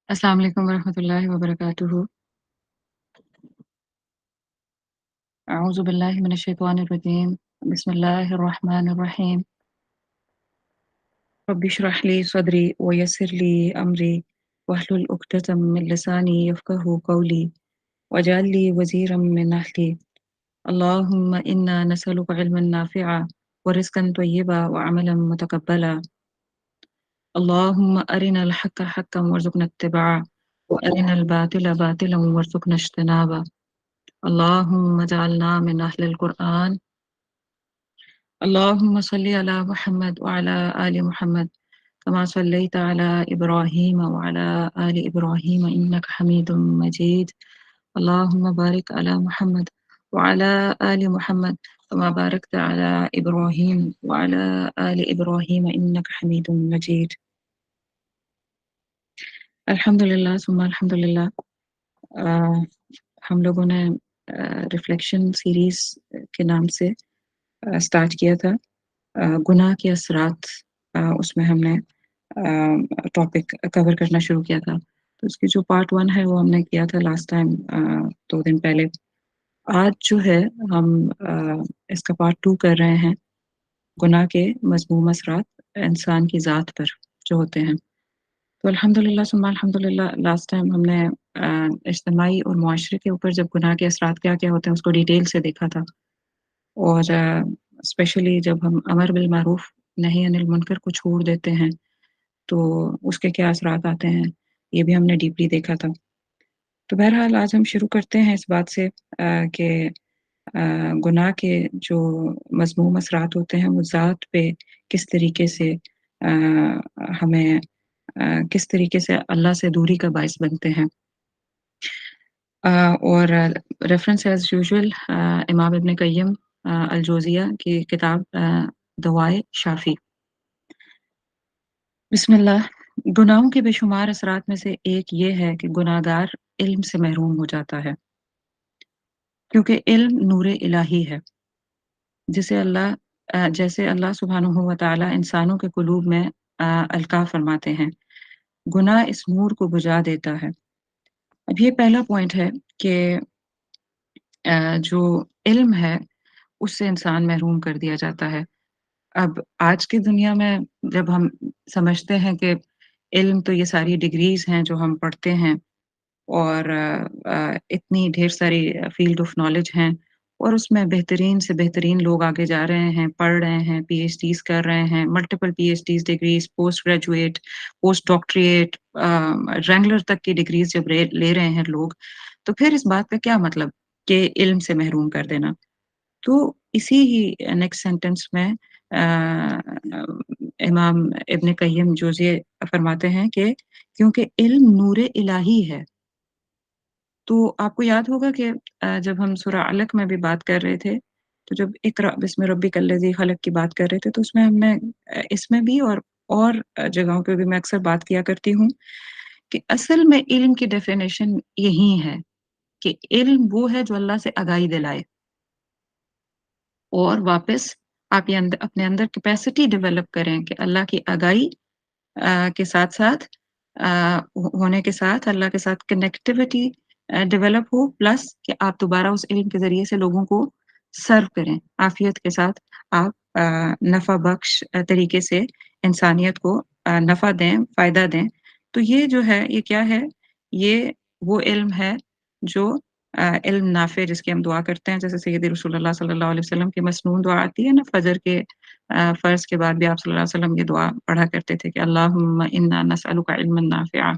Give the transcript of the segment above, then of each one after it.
अस्सलाम वालेकुम वरहमतुल्लाहि वबरकातुहू। अऊज़ु बिल्लाहि मिनश शैतानिर रजीम। बिस्मिल्लाहिर रहमानिर रहीम। रब्बि इश्रह ली सदरी व यस्सिर ली अमरी वहलुल उक़दतम मिन लिसानी यफ़क़हू क़ौली वजअल ली वज़ीरम मिन अहली। अल्लाहुम्मा इन्ना नसअलुका इल्मन नाफ़िअ व रिज़्क़न तय्यिबा व अमलन मुतक़ब्बला। अल्लाहुम्मा अरिनल हक़्क़ हक़्क़न वरज़ुक़ना इत्तिबाअ व अरिनल बातिला बातिलन वरज़ुक़ना इज्तिनाबा। अल्लाहुम्मा जअलना मिन अहलिल क़ुरआन। अल्लाहुम्मा सल्लि अला मुहम्मद व अला आलि मुहम्मद कमा सल्लैता अला इब्राहीम व अला आलि इब्राहीम इन्नका हमीदुम मजीद। अल्लाहुम्मा बारिक अला मुहम्मद व अला आलि मुहम्मद कमा बारकता अला इब्राहीम व अला आलि इब्राहीम इन्नका हमीदुम मजीद। अल्हम्दुलिल्लाह सुम्मा अल्हम्दुलिल्लाह। हम लोगों ने रिफ्लेक्शन सीरीज के नाम से स्टार्ट किया था। गुनाह के असरात, उसमें हमने टॉपिक कवर करना शुरू किया था। तो उसकी जो पार्ट 1 है वो हमने किया था लास्ट टाइम 2 दिन पहले। आज जो है हम इसका पार्ट 2 कर रहे हैं, गुनाह के मज़मूम असरात इंसान की ज़ात पर जो होते हैं। तो अल्हम्दुलिल्लाह सुम्मा अल्हम्दुलिल्लाह लास्ट टाइम हमने इज्तिमाई और मुआशरे के ऊपर जब गुनाह के असरात क्या-क्या होते हैं उसको डिटेल से देखा था। और स्पेशली जब हम अमर बिल मारूफ नही अनिल मुनकर को छोड़ देते हैं, तो उसके क्या असरात आते हैं, ये भी हमने डीपली देखा था। तो बहरहाल आज हम शुरू करते हैं इस बात से कि गुनाह के जो मज़मूम असरात होते हैं, वो ज़ात पे किस तरीके से हमें किस तरीके से अल्लाह से दूरी का बाइस बनते हैं। और रेफ़रेंस एज़ यूजुअल इमाम इब्न क़य्यिम अल-जौज़िया की किताब दवाए शाफ़ी। बिस्मिल्लाह। गुनाहों के बेशुमार असरात में से एक ये है कि गुनाहगार इल्म से महरूम हो जाता है, क्योंकि इल्म नूर इलाही है, जैसे अल्लाह सुब्हानहू व तआला इंसानों के कुलूब में अलक़ा फ़रमाते हैं। गुनाह इस नूर को बुझा देता है। अब ये पहला पॉइंट है कि जो इल्म है, उससे इंसान महरूम कर दिया जाता है। अब आज की दुनिया में जब हम समझते हैं कि इल्म तो ये सारी डिग्रीज़ हैं जो हम पढ़ते हैं और इतनी ढेर सारी फ़ील्ड ऑफ नॉलेज हैं और उसमें बेहतरीन से बेहतरीन लोग आगे जा रहे हैं, पढ़ रहे हैं, पीएचडीज़ कर रहे हैं, multiple PhDs degrees, post graduate, post doctorate regular तक की डिग्रीज़ जब रे ले रहे हैं लोग, तो फिर इस बात का क्या मतलब कि इल्म से महरूम कर देना। तो इसी ही नेक्स्ट सेंटेंस में इमाम इब्न क़य्यिम जौज़िया फ़रमाते हैं कि क्योंकि इल्म नूर इलाही है। तो आपको याद होगा कि जब हम सूरा अलक़ में भी बात कर रहे थे, तो जब इक़रा बिस्मि रब्बिकल लज़ी ख़लक़ की बात कर रहे थे, तो उसमें हमने इसमें भी और जगहों पे भी मैं अक्सर बात किया करती हूँ कि असल में इल्म की डेफ़िनेशन यही है कि इल्म वो है जो अल्लाह से आगाही दिलाए और वापस आप ये अपने अंदर कैपेसिटी डेवलप करें कि अल्लाह की आगाही के साथ-साथ होने के साथ अल्लाह के साथ कनेक्टिविटी डेवलप हो प्लस कि आप दोबारा उस इल्म के ज़रिए से लोगों को सर्व करें। आफ़ियत के साथ आप नफ़ा बख्श तरीके से इंसानियत को नफ़ा दें, फ़ायदा दें। तो ये जो है, ये क्या है? ये वो इल्म है जो इल्म नाफ़े जिसकी हम दुआ करते हैं, जैसे सैय्यद रसूलुल्लाह सल्लल्लाहु अलैहि वसल्लम की मसनून दुआ आती है ना फ़जर के फ़र्ज़ के बाद भी आप सल्लल्लाहु अलैहि वसल्लम ये दुआ पढ़ा करते थे कि अल्लाहुम्मा इन्ना नसअलुका इल्मन नाफ़िअ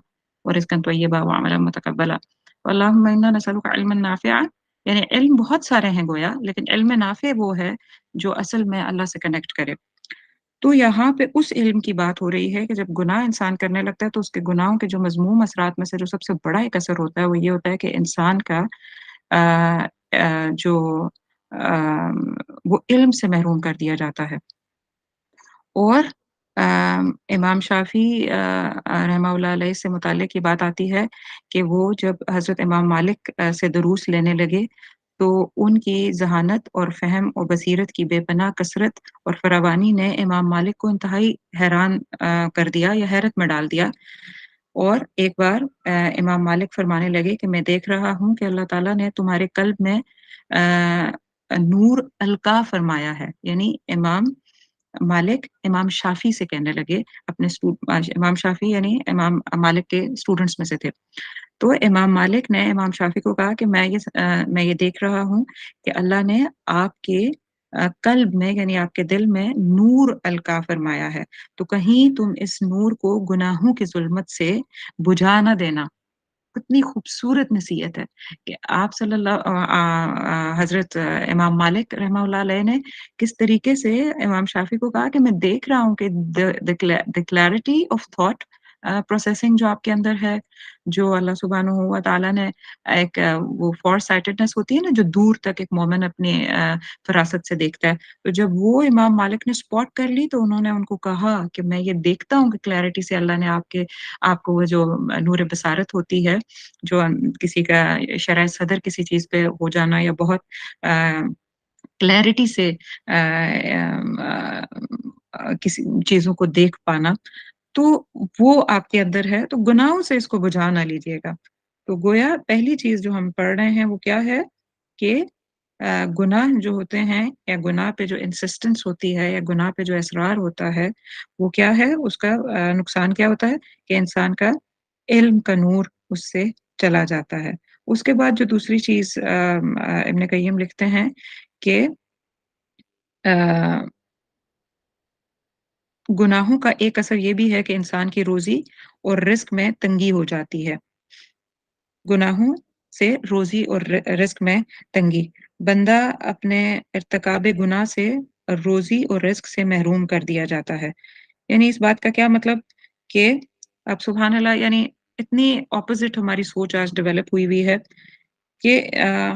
व रिज़्क़न तय्यबा व अमलन मुतक़ब्बला। अल्लाहुम्मा इन्ना नसअलुका इल्मन नाफ़िअ यानी इल्म बहुत सारे हैं गोया, लेकिन इल्म नाफ़े वो है जो असल में अल्लाह से कनेक्ट करे। तो यहाँ पे उस इल्म की बात हो रही है कि जब गुनाह इंसान करने लगता है, तो उसके गुनाहों के जो मज़मूम असरात में से जो सबसे बड़ा एक असर होता है, वो ये होता है कि इंसान का जो वो इल्म से महरूम कर दिया जाता है। और इमाम शाफ़ी रहमतुल्लाह अलैह से मुताल्लिक़ ये बात आती है कि वो जब हज़रत इमाम मालिक से दुरूस लेने लगे, तो उनकी ज़हानत और फ़हम और बसीरत की बेपनाह कसरत और फ़रावानी ने इमाम मालिक को इंतहाई हैरान कर दिया या हैरत में डाल दिया। और एक बार इमाम मालिक फरमाने लगे कि मैं देख रहा हूँ कि अल्लाह ताला ने तुम्हारे कल्ब में नूर अलका फरमाया है। यानी इमाम मालिक इमाम शाफ़ी से कहने लगे अपने इमाम शाफ़ी यानी इमाम मालिक के स्टूडेंट्स में से थे। तो इमाम मालिक ने इमाम शाफ़ी को कहा कि मैं ये देख रहा हूँ कि अल्लाह ने आपके कल्ब में यानी आपके दिल में नूर अलका फरमाया है। तो कहीं तुम इस नूर को गुनाहों की ज़ुल्मत से बुझा ना देना। कितनी खूबसूरत नसीहत है कि आप हज़रत इमाम मालिक रहमतुल्लाह अलैह ने किस तरीके से इमाम शाफ़ी को कहा कि मैं देख रहा हूँ कि the clarity of thought processing जो आपके अंदर है, जो अल्लाह सुब्हानहू व तआला ने एक वो फ़ॉर साइटेडनेस होती है ना, जो दूर तक एक मोमिन अपनी फ़रासत से देखता है। तो जब वो इमाम मालिक ने स्पॉट कर ली तो उन्होंने उनको कहा कि मैं ये देखता हूँ कि क्लैरिटी से अल्लाह ने आपको वो जो नूर बसारत होती है, जो किसी का शरह सदर किसी चीज़ पे हो जाना या बहुत अ, क्लैरिटी से किसी चीज़ों को देख पाना, तो वो आपके अंदर है, तो गुनाहों से इसको बुझा ना लीजिएगा। तो गोया पहली चीज़ जो हम पढ़ रहे हैं वो क्या है कि गुनाह जो होते हैं या गुनाह पे जो इंसिस्टेंस होती है या गुनाह पे जो इसरार होता है, वो क्या है उसका नुकसान क्या होता है कि इंसान का इल्म का नूर उससे चला जाता है। उसके बाद जो दूसरी चीज़ इब्न क़य्यिम लिखते हैं कि अ, गुनाहों का एक असर ये भी है कि इंसान की रोज़ी और रिज़्क में तंगी हो जाती है। गुनाहों से रोज़ी और रिज़्क में तंगी। बंदा अपने इर्तिकाब गुनाह से रोज़ी और रिज़्क से महरूम कर दिया जाता है। यानी इस बात का क्या मतलब कि अब सुभान अल्लाह यानी इतनी ऑपोज़िट हमारी सोच आज डेवलप हुई है कि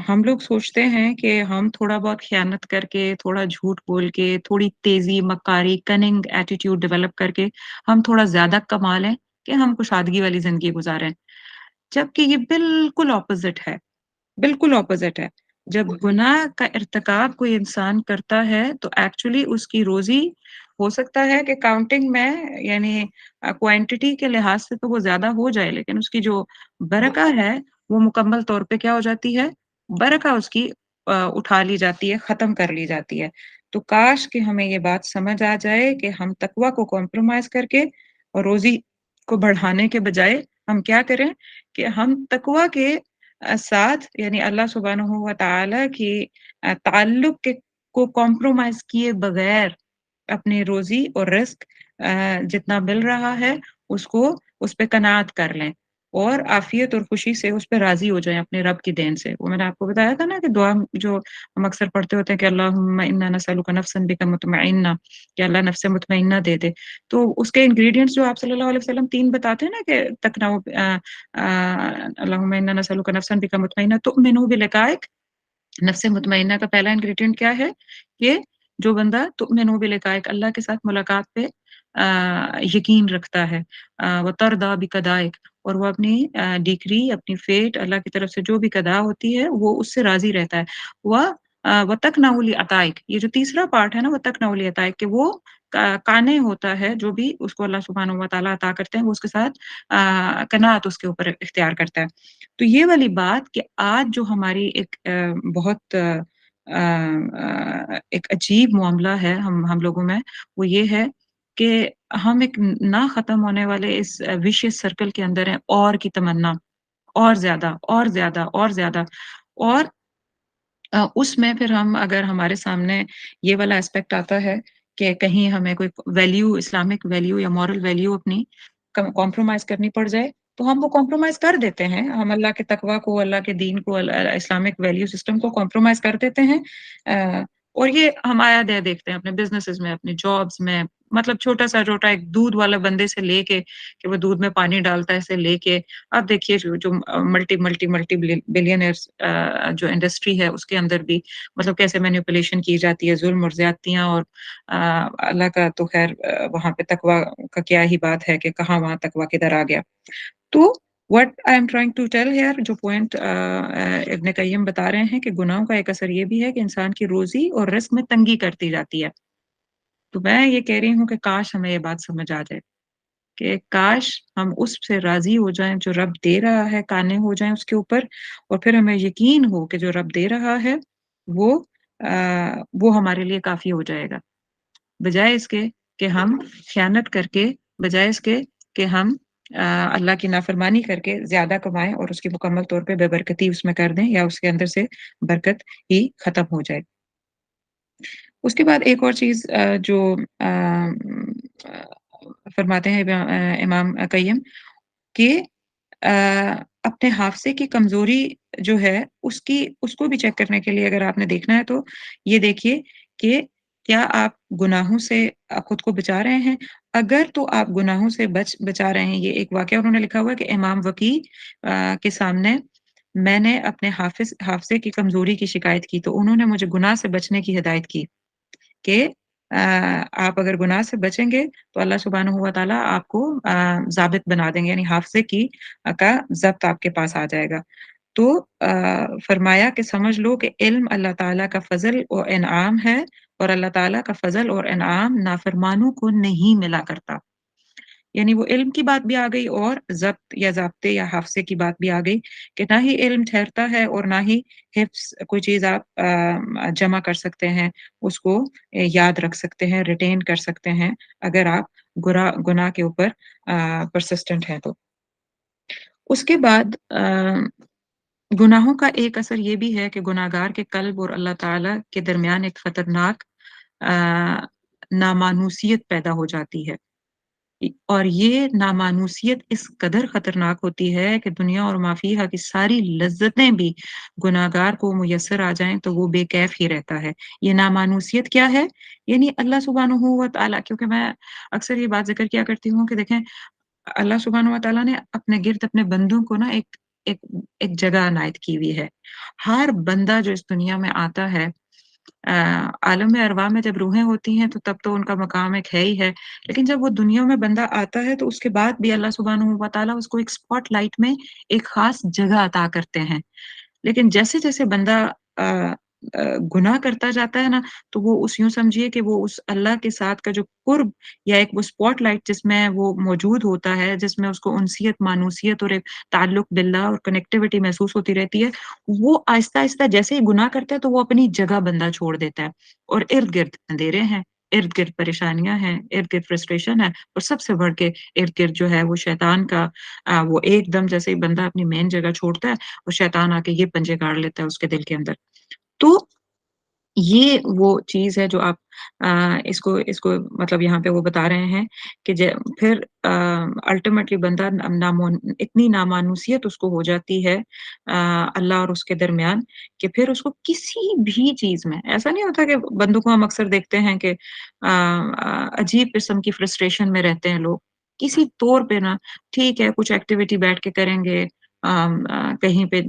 हम लोग सोचते हैं कि हम थोड़ा बहुत ख़यानत करके, थोड़ा झूठ बोल के, थोड़ी तेज़ी, मक्कारी, कनिंग एटीट्यूड डेवलप करके हम थोड़ा ज़्यादा कमा लें कि हम कुशादगी वाली ज़िंदगी गुज़ारें। जबकि ये बिल्कुल ऑपोज़िट है। बिल्कुल ऑपोज़िट है। जब गुनाह का इर्तिकाब कोई इंसान करता है, तो एक्चुअली उसकी रोज़ी हो सकता है कि काउंटिंग में यानी क्वांटिटी के लिहाज़ से तो वो ज़्यादा हो जाए, लेकिन उसकी जो बरक़ा है, वो मुकम्मल तौर पे क्या हो जाती है? बरक़ा उसकी उठा ली जाती है, ख़त्म कर ली जाती है। तो काश कि हमें ये बात समझ आ जाए कि हम तक़वा को कॉम्प्रोमाइज़ करके और रोज़ी को बढ़ाने के बजाय हम क्या करें कि हम तक़वा के साथ यानी अल्लाह सुब्हानहू व तआला की ताल्लुक के को कॉम्प्रोमाइज़ किए बगैर अपनी रोज़ी और रिज़्क जितना मिल रहा है उसको उस पे कनात कर लें और आफ़ियत और खुशी से उस पे राज़ी हो जाएँ अपने रब की देन से। वो मैंने आपको बताया था ना कि दुआ जो हम अक्सर पढ़ते होते हैं कि अल्लाहुम्मा इन्ना नसअलुका नफ्सन बिका मुतमइन्ना कि अल्लाह नफ्से मुतमइन्ना दे दे। तो उसके इंग्रीडिएंट्स जो आप सल्लल्लाहु अलैहि वसल्लम 3 बताते हैं ना कि अल्लाहुम्मा इन्ना नसअलुका नफ्सन बिका मुतमइन्ना तुअमिनु बिलिकाइक नफ्स मुतमइन्ना का पहला इंग्रीडिएंट क्या है? कि जो बंदा तुमिनु बिलिकाइक अल्लाह के साथ मुलाकात पे यकीन रखता है व तरदा बिक़दाइक और वो अपनी डिक्री, अपनी फेट अल्लाह की तरफ से जो भी कदा होती है, वो उससे राज़ी रहता है। व तक़नउ लिअताइक ये जो तीसरा पार्ट है ना, व तक़नउ लिअताइक कि वो काने होता है, जो भी उसको अल्लाह सुब्हानहू व तआला अता करते हैं, वो उसके साथ क़नाअत उसके ऊपर इख्तियार करता है। तो ये वाली बात कि आज जो हमारी एक बहुत एक अजीब मामला है हम लोगों में, वो ये है कि हम एक ना ख़त्म होने वाले इस विशियस सर्कल के अंदर हैं और की तमन्ना, और ज़्यादा, और ज़्यादा, और ज़्यादा और उसमें फिर हम अगर हमारे सामने ये वाला एस्पेक्ट आता है कि कहीं हमें कोई वैल्यू इस्लामिक वैल्यू या मॉरल वैल्यू अपनी कॉम्प्रोमाइज़ करनी पड़ जाए, तो हम वो कॉम्प्रोमाइज़ कर देते हैं। हम अल्लाह के तक़वा को, अल्लाह के दीन को, इस्लामिक वैल्यू सिस्टम को कॉम्प्रोमाइज़ कर देते हैं। और ये हम आया-गया देखते हैं अपने बिज़नेसेस में, अपने जॉब्स में, मतलब छोटा-सा एक दूध वाला बंदे से लेके कि वो दूध में पानी डालता है से लेके अब देखिए जो जो मल्टी बिलियनियर्स जो इंडस्ट्री है उसके अंदर भी मतलब कैसे मैनिपुलेशन की जाती है, ज़ुल्म और ज़्यादतियाँ और अल्लाह का तो ख़ैर वहाँ पे तक़वा का क्या ही बात है कि कहाँ वहाँ तक़वा किधर आ गया। तो what I am trying to tell here जो पॉइंट इब्न क़य्यिम बता रहे हैं कि गुनाहों का एक असर ये भी है कि इंसान की रोज़ी और रिज़्क में तंगी करती जाती है। तो मैं ये कह रही हूँ कि काश हमें ये बात समझ आ जाए کہ काश हम उससे राज़ी हो जाएँ जो रब दे रहा है, काने हो जाएँ उसके ऊपर और फिर हमें यकीन हो कि जो रब दे रहा है वो वो हमारे लिए काफ़ी हो जाएगा। बजाए इसके कि हम ख़यानत करके, बजाए इसके कि हम अल्लाह की नाफ़रमानी करके ज़्यादा कमाएँ और उसकी मुकम्मल तौर पे बेबरकती उसमें कर दें या उसके अंदर से बरकत ही ख़त्म हो जाए। उसके बाद एक और चीज़ जो फरमाते हैं इमाम कय्यम कि अ, अपने हाफ़ज़े की कमज़ोरी जो है उसको भी चेक करने के लिए अगर आपने देखना है तो ये देखिए कि क्या आप गुनाहों से खुद को बचा रहे हैं? अगर तो आप गुनाहों से बचा रहे हैं, ये एक वाक़या उन्होंने लिखा हुआ है कि इमाम वकी के सामने मैंने अपने हाफ़ज़े की कमज़ोरी की शिकायत की, तो उन्होंने मुझे गुनाह से बचने की हिदायत की। कि आप अगर गुनाह से बचेंगे तो अल्लाह सुब्हानहू व तआला आपको ज़ाबित बना देंगे यानी हाफ़ज़े की का ज़ब्त आपके पास आ जाएगा। तो फरमाया कि समझ लो कि इल्म अल्लाह ताला का फ़ज़ल और इनाम है और अल्लाह ताला का फ़ज़ल और इनाम नाफ़रमानों को नहीं मिला करता। यानी वो इल्म की बात भी आ गई और ज़ब्त या ज़ाब्ते या हाफ़ज़े की बात भी आ गई कि ना ही इल्म ठहरता है और ना ही हिफ़्ज़ कोई चीज़ आप जमा कर सकते हैं, उसको याद रख सकते हैं, रिटेन कर सकते हैं, अगर आप गुनाह के ऊपर पर्सिस्टेंट हैं तो। उसके बाद गुनाहों का एक असर ये भी है कि गुनाहगार के क़ल्ब और अल्लाह ताला के दरमियान एक ख़तरनाक अ, नामानूसियत पैदा हो जाती है। और ये नामानूसियत इस कदर ख़तरनाक होती है कि दुनिया और मा फ़ीहा की सारी लज़्ज़तें भी गुनाहगार को मुयस्सर आ जाएँ तो वो बेकैफ़ ही रहता है। ये नामानूसियत क्या है? यानी अल्लाह सुब्हानहू व तआला क्योंकि मैं अक्सर ये बात ज़िक्र किया करती हूँ कि देखें अल्लाह सुब्हानहू व तआला ने अपने गिर्द अपने बंदों को ना एक एक एक जगह इनायत की हुई है। हर बंदा जो इस दुनिया में आता है अ, आलम अरवाह में जब रूहें होती हैं तो तब तो उनका मकाम एक है ही है। लेकिन जब वो दुनिया में बंदा आता है तो उसके बाद भी अल्लाह सुब्हानहू व तआला उसको एक स्पॉटलाइट में एक ख़ास जगह अता करते हैं। लेकिन जैसे-जैसे बंदा अ गुनाह करता जाता है ना, तो वो उस यूँ समझिए कि वो उस अल्लाह के साथ का जो कुर्ब या एक वो स्पॉटलाइट जिसमें वो मौजूद होता है, जिसमें उसको उनसियत, मानूसियत और एक ताल्लुक बिल्लाह और कनेक्टिविटी महसूस होती रहती है, वो आहिस्ता-आहिस्ता जैसे ही गुनाह करता है, तो वो अपनी जगह बंदा छोड़ देता है और इर्द-गिर्द अंधेरे हैं, इर्द-गिर्द परेशानियाँ हैं, इर्द-गिर्द फ्रस्ट्रेशन है और सबसे बढ़ के इर्द-गिर्द जो है वो शैतान का वो एकदम जैसे ही बंदा अपनी मेन जगह छोड़ता है, वो शैतान आके ये पंजे गाड़ लेता है उसके दिल के अंदर। तो ये वो चीज़ है जो आप इसको इसको मतलब यहाँ पे वो बता रहे हैं कि ज फिर अल्टीमेटली बंदा न नामोन इतनी नामानूसियत उसको हो जाती है अल्लाह और उसके दरमियान कि फिर उसको किसी भी चीज़ में ऐसा नहीं होता कि बंदों को हम अक्सर देखते हैं कि अजीब किस्म की फ्रस्ट्रेशन में रहते हैं लोग। किसी तौर पे ना ठीक है, कुछ एक्टिविटी बैठ के करेंगे कहीं पे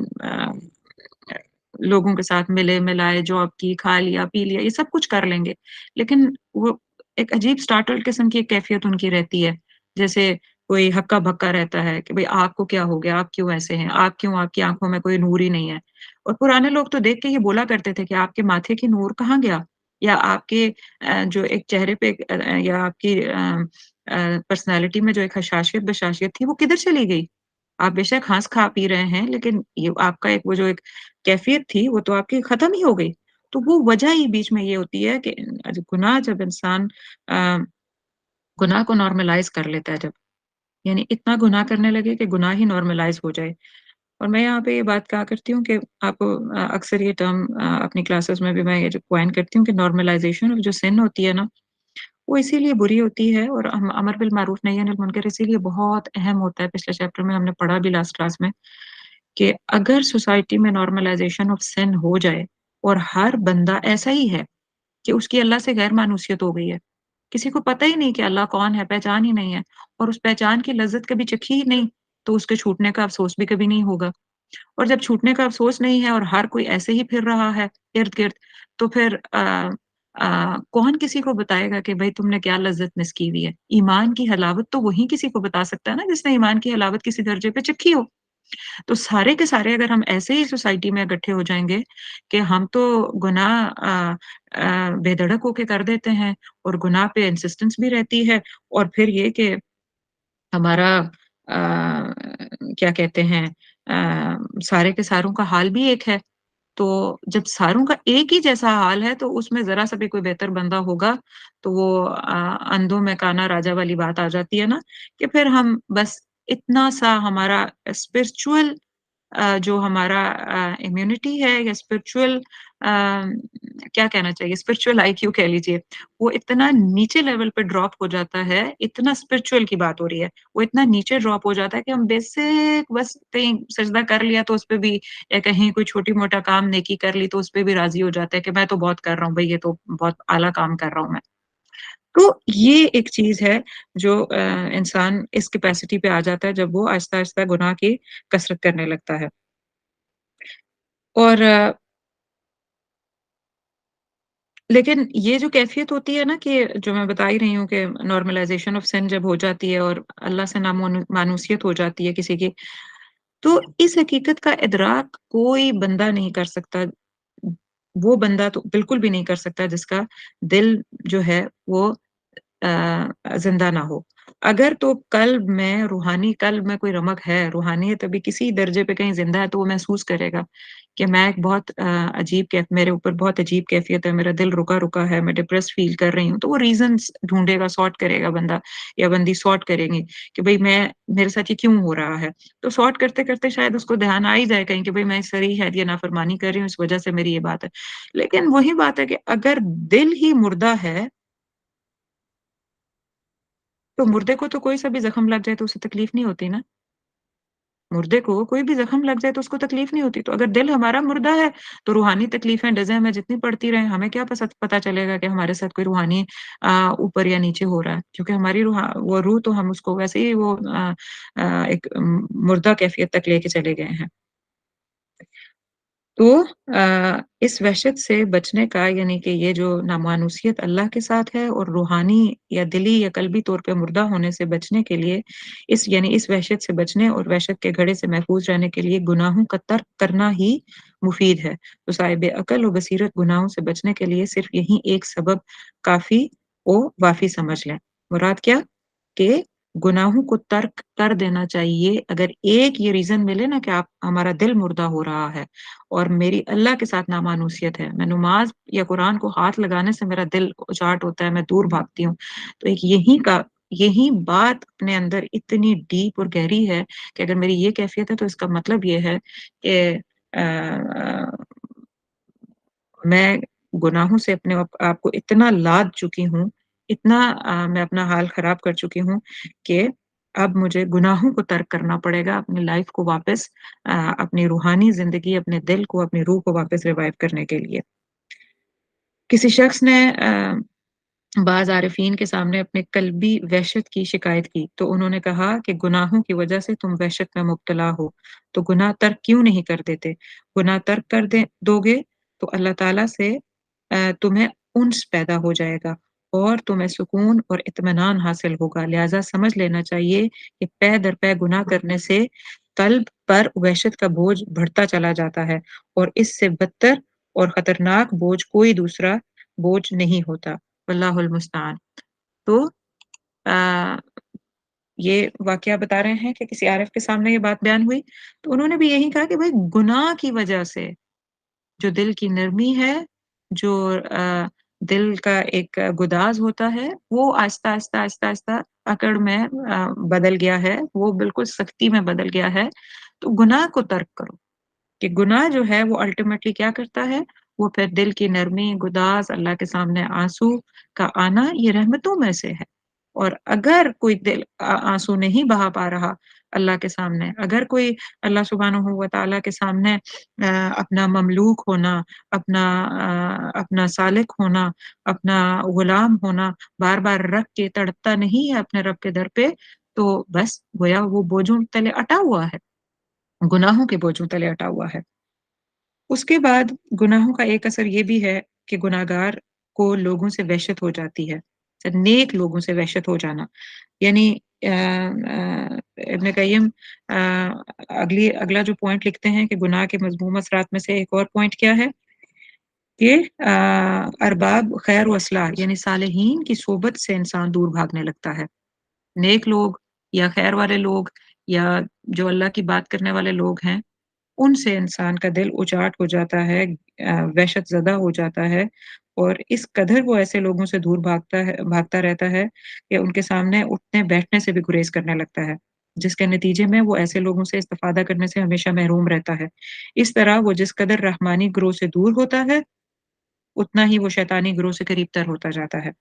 लोगों के साथ मिले-मिलाए, जॉब की, खा लिया, पी लिया, ये सब कुछ कर लेंगे। लेकिन वो एक अजीब स्टार्टल्ड किस्म की एक कैफ़ियत उनकी रहती है। जैसे कोई हक्का-बक्का रहता है कि भई आपको क्या हो गया? आप क्यों ऐसे हैं? आप क्यों आपकी आँखों में कोई नूर ही नहीं है? और पुराने लोग तो देख के ये बोला करते थे कि आपके माथे की नूर कहाँ गया? या आपके जो एक चेहरे पे या आपकी पर्सनैलिटी में जो एक हशाशियत बशाशियत थी, वो किधर चली गई? आप बेशक हँस खा पी रहे हैं, लेकिन ये आपका एक वो जो एक कैफ़ियत थी, वो तो आपकी ख़त्म ही हो गई। तो वो वजह ही बीच में ये होती है कि गुनाह जब इंसान अ, गुनाह को नॉर्मलाइज़ कर लेता है जब, यानी इतना गुनाह करने लगे कि गुनाह ही नॉर्मलाइज़ हो जाए। और मैं यहाँ पे ये बात कहा करती हूँ कि आप अक्सर ये टर्म अपनी क्लासेस में भी मैं ये जो कॉइन करती हूँ कि नॉर्मलाइज़ेशन ऑफ जो सिन होती है ना, वो इसीलिए बुरी होती है और अमर बिल मारूफ नही अनिल मुनकर इसीलिए बहुत अहम होता है। पिछले चैप्टर में हमने पढ़ा भी लास्ट क्लास में कि अगर सोसाइटी में नॉर्मलाइज़ेशन ऑफ सिन हो जाए और हर बंदा ऐसा ही है कि उसकी अल्लाह से गैर मानूसियत हो गई है। किसी को पता ही नहीं कि अल्लाह कौन है, पहचान ही नहीं है और उस पहचान की लज़्ज़त कभी चखी ही नहीं, तो उसके छूटने का अफ़सोस भी कभी नहीं होगा। और जब छूटने का अफ़सोस नहीं है और हर कोई ऐसे ही फिर रहा है इर्द-गिर्द, तो फिर कौन किसी को बताएगा कि भई तुमने क्या लज़्ज़त मिस की हुई है? ईमान की हलावत तो वही किसी को बता सकता है ना जिसने ईमान की हलावत किसी दर्जे पे चखी हो। तो सारे के सारे अगर हम ऐसे ही सोसाइटी में इकट्ठे हो जाएँगे कि हम तो गुनाह बेधड़क होके कर देते हैं और गुनाह पे इंसिस्टेंस भी रहती है और फिर ये कि हमारा क्या कहते हैं सारे के सारों का हाल भी एक है। तो जब सारों का एक ही जैसा हाल है, तो उसमें ज़रा-सा भी कोई बेहतर बंदा होगा, तो वो अंधों में काना राजा वाली बात आ जाती है ना, कि फिर हम बस इतना-सा हमारा स्पिरिचुअल जो हमारा इम्यूनिटी है या स्पिरिचुअल क्या कहना चाहिए स्पिरिचुअल आईक्यू कह लीजिए, वो इतना नीचे लेवल पे ड्रॉप हो जाता है, इतना स्पिरिचुअल की बात हो रही है, वो इतना नीचे ड्रॉप हो जाता है कि हम बेसिक बस कहीं सजदा कर लिया तो उसपे भी या कहीं कोई छोटी-मोटा काम नेकी कर ली तो उसपे भी राज़ी हो जाता है कि मैं तो बहुत कर रहा हूँ भई, ये तो बहुत आला काम कर रहा हूँ मैं। तो ये एक चीज़ है जो इंसान इस कैपेसिटी पे आ जाता है जब वो आहिस्ता-आहिस्ता गुनाह की कसरत करने लगता है। और लेकिन ये जो कैफ़ियत होती है ना कि जो मैं बता ही रही हूँ कि नॉर्मलाइज़ेशन ऑफ सिन जब हो जाती है और अल्लाह से मानूसियत हो जाती है किसी की, तो इस हकीकत का इदराक कोई बंदा नहीं कर सकता। वो बंदा तो बिल्कुल भी नहीं कर सकता जिसका दिल जो है वो ज़िंदा ना हो। अगर तो कल्ब में रूहानी कल्ब में कोई रमक है, रूहानियत अभी किसी दर्जे पे कहीं ज़िंदा है तो वो महसूस करेगा कि मैं एक बहुत अजीब कैफ मेरे ऊपर बहुत अजीब कैफ़ियत है, मेरा दिल रुका-रुका है, मैं डिप्रेस्ड फ़ील कर रही हूँ। तो वो रीज़न्स ढूँढेगा, सॉर्ट करेगा बंदा या बंदी सॉर्ट करेंगी कि भई मैं मेरे साथ ये क्यों हो रहा है? तो सॉर्ट करते-करते शायद उसको ध्यान आ ही जाए कहीं कि भई मैं सरी है ये नाफ़रमानी कर रही हूँ, इस वज़ह से मेरी ये बात है। लेकिन वही बात है कि अगर दिल ही मुर्दा है तो मुर्दे को तो कोई सा भी ज़ख्म लग जाए तो उसे तकलीफ़ नहीं होती ना। मुर्दे को कोई भी ज़ख्म लग जाए तो उसको तकलीफ़ नहीं होती। तो अगर दिल हमारा मुर्दा है, तो रूहानी तकलीफ़ें डज़ें हमें जितनी पड़ती रहें, हमें क्या पता चलेगा कि हमारे साथ कोई रूहानी ऊपर या नीचे हो रहा है। क्योंकि हमारी वो रूह तो हम उसको वैसे ही वो एक मुर्दा कैफ़ियत तक लेके चले गए हैं। तो इस वहशत से बचने का यानी कि ये जो नामानूसियत अल्लाह के साथ है और रूहानी या दिली या कल्बी तौर पे मुर्दा होने से बचने के लिए इस यानी इस वहशत से बचने और वहशत के घड़े से महफूज रहने के लिए गुनाहों का तर्क करना ही मुफीद है। तो साहिब अकल और बसीरत गुनाहों से बचने के लिए सिर्फ यही एक सबब काफ़ी व वाफ़ी समझ लें। मुराद क्या? कि गुनाहों को तर्क कर देना चाहिए। अगर एक ये रीज़न मिले ना कि आप हमारा दिल मुर्दा हो रहा है और मेरी अल्लाह के साथ नामानूसियत है, मैं नमाज़ या कुरान को हाथ लगाने से मेरा दिल उचाट होता है, मैं दूर भागती हूँ। तो एक यही बात अपने अंदर इतनी डीप और गहरी है कि अगर मेरी ये कैफ़ियत है तो इसका मतलब ये है कि मैं गुनाहों से अपने आप को इतना लाद चुकी हूँ, इतना मैं अपना हाल ख़राब कर चुकी हूँ कि अब मुझे गुनाहों को तर्क करना पड़ेगा अपनी लाइफ़ को वापस अपनी रूहानी ज़िंदगी, अपने दिल को, अपनी रूह को वापस रिवाइव करने के लिए। किसी शख़्स ने बाज़ आरिफ़ीन के सामने अपने कल्बी वहशत की शिकायत की, तो उन्होंने कहा कि गुनाहों की वजह से तुम वहशत में मुब्तला हो, तो गुनाह तर्क क्यों नहीं कर देते? गुनाह तर्क कर दे दोगे तो अल्लाह ताला से तुम्हें उन्स पैदा हो जाएगा और तुम्हें सुकून और इत्मीनान हासिल होगा। लिहाज़ा समझ लेना चाहिए कि पै दर पै गुनाह करने से कल्ब पर वहशत का बोझ बढ़ता चला जाता है और इससे बदतर और ख़तरनाक बोझ कोई दूसरा बोझ नहीं होता। वल्लाहुल मुस्तआन। तो अ, ये वाक़या बता रहे हैं कि किसी आरिफ़ के सामने ये बात बयान हुई, तो उन्होंने भी यही कहा कि भई गुनाह की वजह से जो दिल की नरमी है, जो दिल का एक गुदाज़ होता है, वो आहिस्ता-आहिस्ता, आहिस्ता-आहिस्ता अकड़ में बदल गया है, वो बिल्कुल सख्ती में बदल गया है। तो गुनाह को तर्क करो। कि गुनाह जो है वो अल्टीमेटली क्या करता है, वो फिर दिल की नरमी, गुदाज़, अल्लाह के सामने आँसू का आना ये रहमतों में से है। और अगर कोई दिल आँसू नहीं बहा पा रहा अल्लाह के सामने, अगर कोई अल्लाह सुब्हानहू व तआला के सामने अपना ममलूक होना, अपना सालिक होना, अपना गुलाम होना बार-बार रख के तड़पता नहीं है अपने रब के दर पे, तो बस गोया वो बोझों तले अटा हुआ है, गुनाहों के बोझों तले अटा हुआ है। उसके बाद गुनाहों का एक असर ये भी है कि गुनाहगार को लोगों से वहशत हो जाती है। नेक लोगों से वहशत हो जाना। यानी इब्न क़य्यिम अगला जो पॉइंट लिखते हैं कि गुनाह के मज़मूम असरात में से एक और पॉइंट क्या है कि अरबाब खैर व इस्लाह यानी सालिहीन की सोबत से इंसान दूर भागने लगता है। नेक लोग या खैर वाले लोग या जो अल्लाह की बात करने वाले लोग हैं, उनसे इंसान का दिल उचाट हो जाता है, वहशत ज़दा हो जाता है और इस कदर वो ऐसे लोगों से दूर भागता रहता है कि उनके सामने उठने-बैठने से भी गुरेज़ करने लगता है, जिसके नतीजे में वो ऐसे लोगों से इस्तिफ़ादा करने से हमेशा महरूम रहता है। इस तरह वो जिस कदर रहमानी ग्रोह से दूर होता है, उतना ही वो शैतानी ग्रोह से करीब-तर होता जाता है।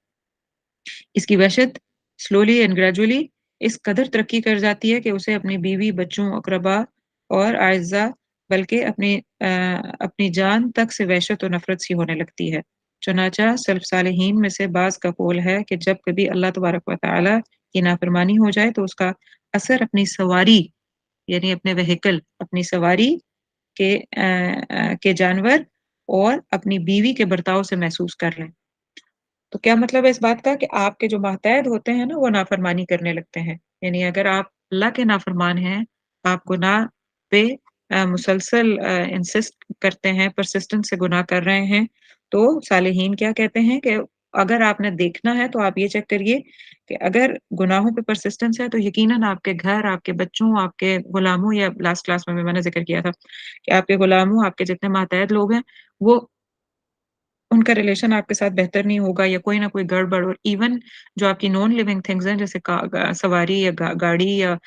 इसकी वहशत स्लोली एंड ग्रेजुअली इस कदर तरक्की कर जाती है कि उसे अपनी बीवी, बच्चों, अक़रबा और अइज़्ज़ा बल्कि अपनी जान तक से वहशत और नफ़रत सी होने लगती है। चुनांचे सलफ़ सालिहीन में से बाज़ का कौल है कि जब कभी अल्लाह तबारक व तआला की नाफ़रमानी हो जाए तो उसका असर अपनी सवारी यानी अपने व्हीकल, अपनी सवारी के जानवर और अपनी बीवी के बर्ताव से महसूस कर लें। तो क्या मतलब है इस बात का कि आपके जो मातहत होते हैं ना, वो नाफ़रमानी करने लगते हैं। यानी अगर आप अल्लाह के नाफ़रमान हैं, आप गुनाह पे मुसलसल इंसिस्ट करते हैं, परसिस्टेंस से गुनाह कर रहे हैं, तो सालिहीन क्या कहते हैं कि अगर आपने देखना है, तो आप ये चेक करिए कि अगर गुनाहों पे परसिस्टेंस है, तो यकीनन आपके घर, आपके बच्चों, आपके गुलामों या लास्ट क्लास में भी मैंने ज़िक्र किया था कि आपके गुलामों, आपके जितने मातहत लोग हैं, वो उनका रिलेशन आपके साथ बेहतर नहीं होगा या कोई ना कोई गड़बड़ और इवन जो आपकी नॉन लिविंग थिंग्स हैं जैसे सवारी या गाड़ी या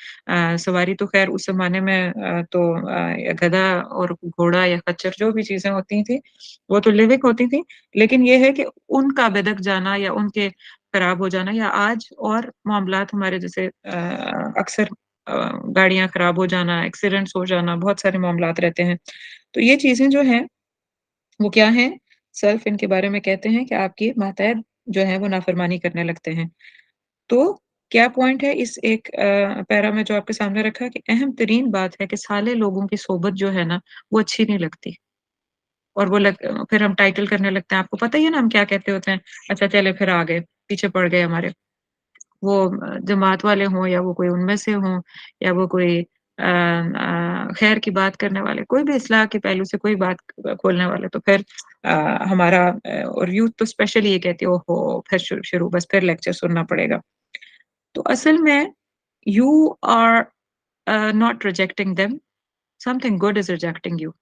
सवारी तो खैर उस जमाने में या गधा और घोड़ा या खच्चर जो भी चीजें होती थी वो तो लिविंग होती थी लेकिन ये है कि उनका बिदक जाना या उनके खराब हो जाना या आज और मामलात हमारे जैसे अक्सर गाड़ियां खराब हो जाना एक्सीडेंट्स हो जाना बहुत सारे मामलात रहते हैं तो ये चीजें जो हैं वो क्या हैं? सेल्फ इनके बारे में कहते हैं कि आपकी मातहत जो है वो नाफ़रमानी करने लगते हैं। तो क्या पॉइंट है इस एक पैरा में जो आपके सामने रखा है कि अहम तरीन बात है कि साले लोगों की सोबत जो है ना, वो अच्छी नहीं लगती और फिर हम टाइटल करने लगते हैं। आपको पता ही है ना हम क्या कहते होते हैं? अच्छा चले फिर आ गए, पीछे पड़ गए हमारे। वो जमात वाले हों या वो कोई उनमें से हों या वो कोई खैर की बात करने वाले, कोई भी इस्लाह के पहलू से कोई बात खोलने वाले तो फिर और यूथ तो स्पेशली ये कहती है ओहो! फिर शुरू बस फिर लेक्चर सुनना पड़ेगा। तो असल में you are not rejecting them, something good is rejecting you.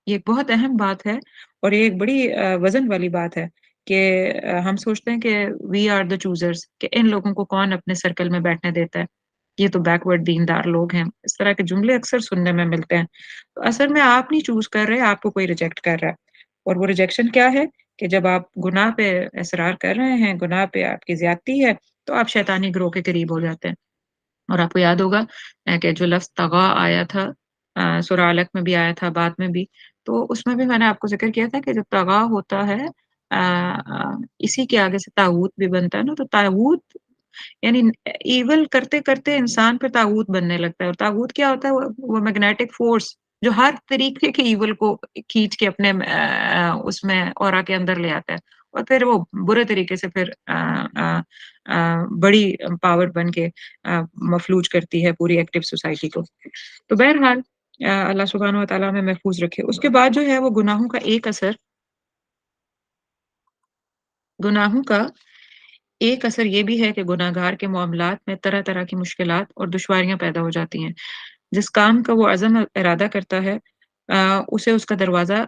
ये एक बहुत अहम बात है और ये एक बड़ी वज़न वाली बात है कि हम सोचते हैं कि वी आर द चूज़र्स कि इन लोगों को कौन अपने सर्कल में बैठने देता है। ये तो बैकवर्ड दीनदार लोग हैं। इस तरह के जुमले अक्सर सुनने में मिलते हैं। तो असल में आप नहीं चूज़ कर रहे, आपको कोई रिजेक्ट कर रहा है। और वो रिजेक्शन क्या है कि जब आप गुनाह पे इसरार कर रहे हैं, गुनाह पे आपकी ज़्यादती है, तो आप शैतानी गिरोह के करीब हो जाते हैं। और आपको याद होगा कि जो लफ्ज़ तग़ा आया था सूरह अलक में भी आया था, बाद में भी, तो उसमें भी मैंने आपको ज़िक्र किया था कि जो तग़ा होता है इसी के आगे से तागूत भी बनता है ना, तो तागूत यानी ईविल करते-करते इंसान फिर तागूत बनने लगता है और तागूत क्या होता है? वो मैग्नेटिक फ़ोर्स जो हर तरीके के ईविल को खींच के अपने उसमें ऑरा के अंदर ले आता है और फिर वो बुरे तरीके से फिर बड़ी पावर बन के मफलूज करती है पूरी एक्टिव सोसाइटी को। तो बहरहाल अल्लाह सुब्हानहू व तआला हमें महफूज़ रखे। उसके बाद जो है वो गुनाहों का एक असर ये भी है कि गुनहगार के मामलात में तरह-तरह की मुश्किलात और दुश्वारियाँ पैदा हो जाती हैं। जिस काम का वो अज़म इरादा करता है उसे उसका दरवाज़ा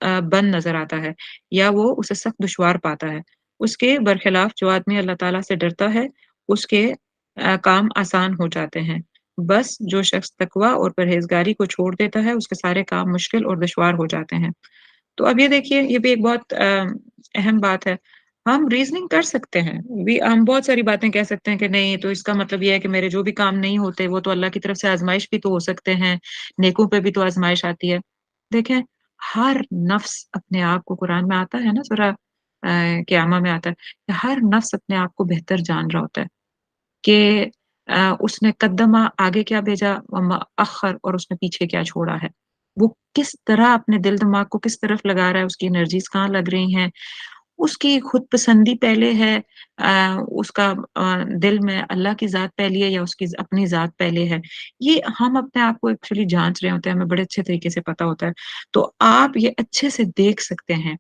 बंद नज़र आता है या वो उसे सख्त दुश्वार पाता है। उसके बरख़िलाफ़ जो आदमी अल्लाह ताला से डरता है, उसके काम आसान हो जाते हैं। बस जो शख़्स तक़वा और परहेज़गारी को छोड़ देता है, उसके सारे काम मुश्किल और दुश्वार हो जाते हैं। तो अब ये देखिए, ये भी एक बहुत अहम बात है। हम रीज़निंग कर सकते हैं। हम बहुत सारी बातें कह सकते हैं कि नहीं तो इसका मतलब ये है कि मेरे जो भी काम नहीं होते वो तो अल्लाह की तरफ से आज़माइश भी तो हो सकते हैं, नेकों पे भी तो आज़माइश आती है। देखें, हर नफ्स अपने आप को कुरान में आता है ना सूरह क़ियामा में आता है, कि हर नफ्स अपने आप को बेहतर जान रहा होता है कि उसने कद्दमा आगे क्या भेजा व मअख़र और उसने पीछे क्या छोड़ा है। वो किस तरह अपने दिल-दिमाग को किस तरफ लगा रहा है, उसकी एनर्जीज़ कहाँ लग रही हैं, उसकी खुद पसंदी पहले है उसका दिल में अल्लाह की ज़ात पहली है या उसकी अपनी ज़ात पहले है। ये हम अपने आप को एक्चुअली जाँच रहे होते हैं, हमें बड़े अच्छे तरीके से पता होता है। तो आप ये अच्छे से देख सकते हैं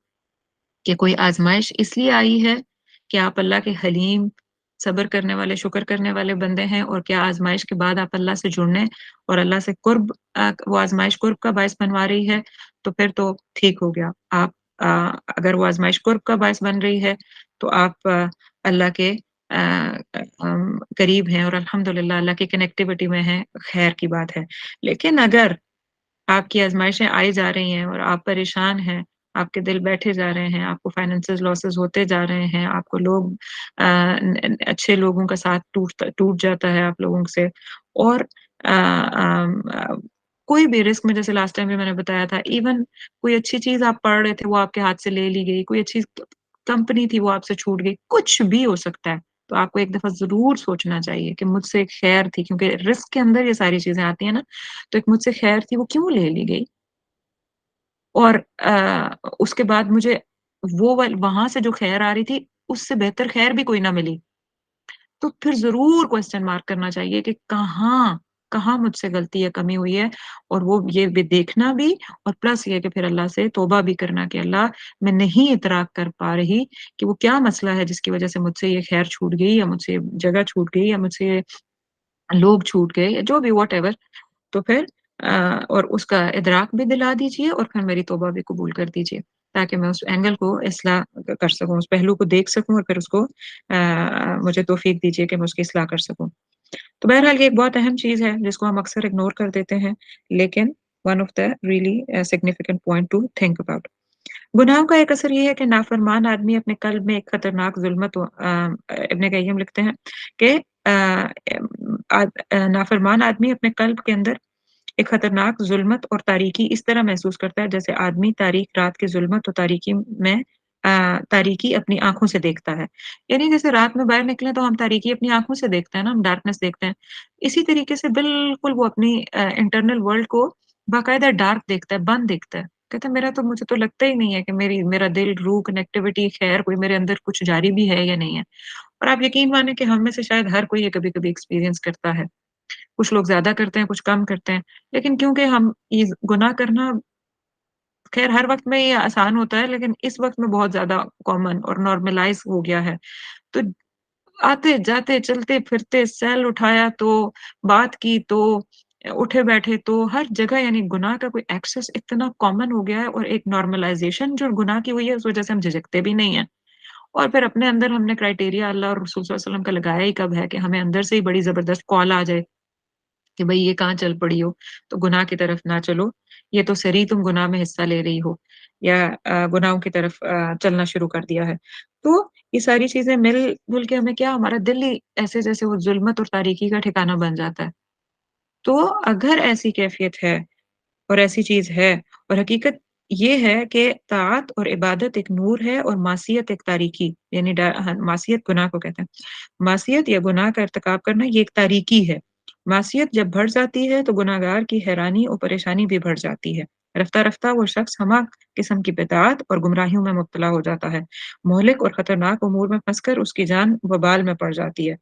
कि कोई आज़माइश इसलिए आई है कि आप अल्लाह के हलीम सब्र करने वाले, शुक्र करने वाले बंदे हैं और क्या आज़माइश के बाद आप अल्लाह से जुड़ने और अल्लाह से कुर्ब वो आज़माइश कुर्ब का बायस बनवा रही है, तो फिर तो ठीक हो गया। आप अगर वो आज़माइश कुर्ब का बायस बन रही है, तो आप अल्लाह के करीब हैं और अल्हम्दुलिल्लाह अल्लाह की कनेक्टिविटी में हैं, ख़ैर की बात है। लेकिन अगर आपकी आज़माइशें आई जा रही हैं और आप परेशान हैं, आपके दिल बैठे जा रहे हैं, आपको फाइनेंशियल लॉसेस होते जा रहे हैं, आपको लोग अच्छे लोगों का साथ टूट जाता है आप लोगों से और कोई भी रिस्क में जैसे लास्ट टाइम भी मैंने बताया था, इवन कोई अच्छी चीज़ आप पढ़ रहे थे, वो आपके हाथ से ले ली गई, कोई अच्छी कंपनी थी, वो आपसे छूट गई, कुछ भी हो सकता है। तो आपको एक दफ़ा ज़रूर सोचना चाहिए कि मुझसे एक खैर थी क्योंकि रिस्क के अंदर ये सारी चीज़ें आती हैं ना, तो एक मुझसे खैर थी वो क्यों ले ली गई? और उसके बाद मुझे वो वाल वहाँ से जो खैर आ रही थी, उससे बेहतर खैर भी कोई ना मिली। तो फिर ज़रूर क्वेश्चन मार्क करना चाहिए कि कहाँ मुझसे गलती या कमी हुई है और वो ये भी देखना भी और प्लस ये कि फिर अल्लाह से तौबा भी करना कि अल्लाह मैं नहीं इतराक कर पा रही कि वो क्या मसला है जिसकी वज़ह से मुझसे ये खैर छूट गई या मुझसे ये जगह छूट गई या मुझसे ये लोग छूट गए या जो भी व्हाटएवर तो फिर और उसका इदराक भी दिला दीजिए और फिर मेरी तौबा भी कबूल कर दीजिए, ताकि मैं उस एंगल को इस्लाह कर सकूँ, उस पहलू को देख सकूँ और फिर उसको मुझे तौफ़ीक दीजिए कि मैं उसकी इस्लाह कर सकूँ। तो बहरहाल ये एक बहुत अहम चीज़ है जिसको हम अक्सर इग्नोर कर देते हैं, लेकिन one of the really significant point two think about. गुनाहों का एक असर ये है कि नाफरमान आदमी अपने कल्ब में एक खतरनाक ज़ुल्मत इब्न क़य्यिम लिखते हैं कि नाफरमान आदमी अपने कल्ब के अंदर एक खतरनाक ज़ुल्मत और तारीकी इस तरह महसूस करता है जैसे आदमी तारीक रात की ज़ुल्मत और तारीकी में तारीकी अपनी आँखों से देखता है। यानी जैसे रात में बाहर निकले तो हम तारीकी अपनी आँखों से देखते हैं ना, हम डार्कनेस देखते हैं। इसी तरीके से बिल्कुल वो अपनी इंटरनल वर्ल्ड को बाकायदा डार्क देखता है, बंद देखता है। कहता है मेरा तो मुझे तो लगता ही नहीं है कि मेरा दिल, रूह, कनेक्टिविटी, खैर कोई मेरे अंदर कुछ जारी भी है या नहीं है। और आप यकीन मानें कि हम में से शायद हर कोई ये कभी-कभी एक्सपीरियंस करता है। कुछ लोग ज़्यादा करते हैं, कुछ कम करते हैं। लेकिन क्योंकि हम ये गुनाह करना ख़ैर हर वक़्त में ये आसान होता है, लेकिन इस वक़्त में बहुत ज़्यादा कॉमन और नॉर्मलाइज़ हो गया है। तो आते-जाते, चलते-फिरते सेल उठाया तो, बात की तो, उठे-बैठे तो, हर जगह यानी गुनाह का कोई एक्सेस इतना कॉमन हो गया है और एक नॉर्मलाइज़ेशन जो गुनाह की हुई है, उस वज़ह से हम झिझकते भी नहीं हैं। और फिर अपने अंदर हमने क्राइटेरिया अल्लाह और रसूल सल्लल्लाहु अलैहि वसल्लम का लगाया ही कब है कि हमें अंदर से ही बड़ी ज़बरदस्त कॉल आ जाए कि भई ये कहाँ चल पड़ी हो, तो गुनाह की तरफ ना चलो, ये तो सरी तुम गुनाह में हिस्सा ले रही हो या गुनाहों की तरफ चलना शुरू कर दिया है। तो ये सारी चीज़ें मिल-जुल के हमें क्या हमारा दिल ही ऐसे जैसे वो ज़ुल्मत और तारीकी का ठिकाना बन जाता है। तो अगर ऐसी कैफ़ियत है और ऐसी चीज़ है और हकीकत ये है कि ताअत और इबादत एक नूर है और मासियत एक तारीकी यानी मासियत गुनाह को कहते हैं। मासियत या गुनाह का इर्तिकाब करना ये एक तारीकी है। मासियत जब बढ़ जाती है तो गुनहगार की हैरानी और परेशानी भी बढ़ जाती है। रफ्ता-रफ्ता वो शख्स हमा किस्म की बिदअत और गुमराहियों में मुब्तला हो जाता है। मुहलिक और खतरनाक उमूर में फँसकर उसकी जान वबाल में पड़ जाती है।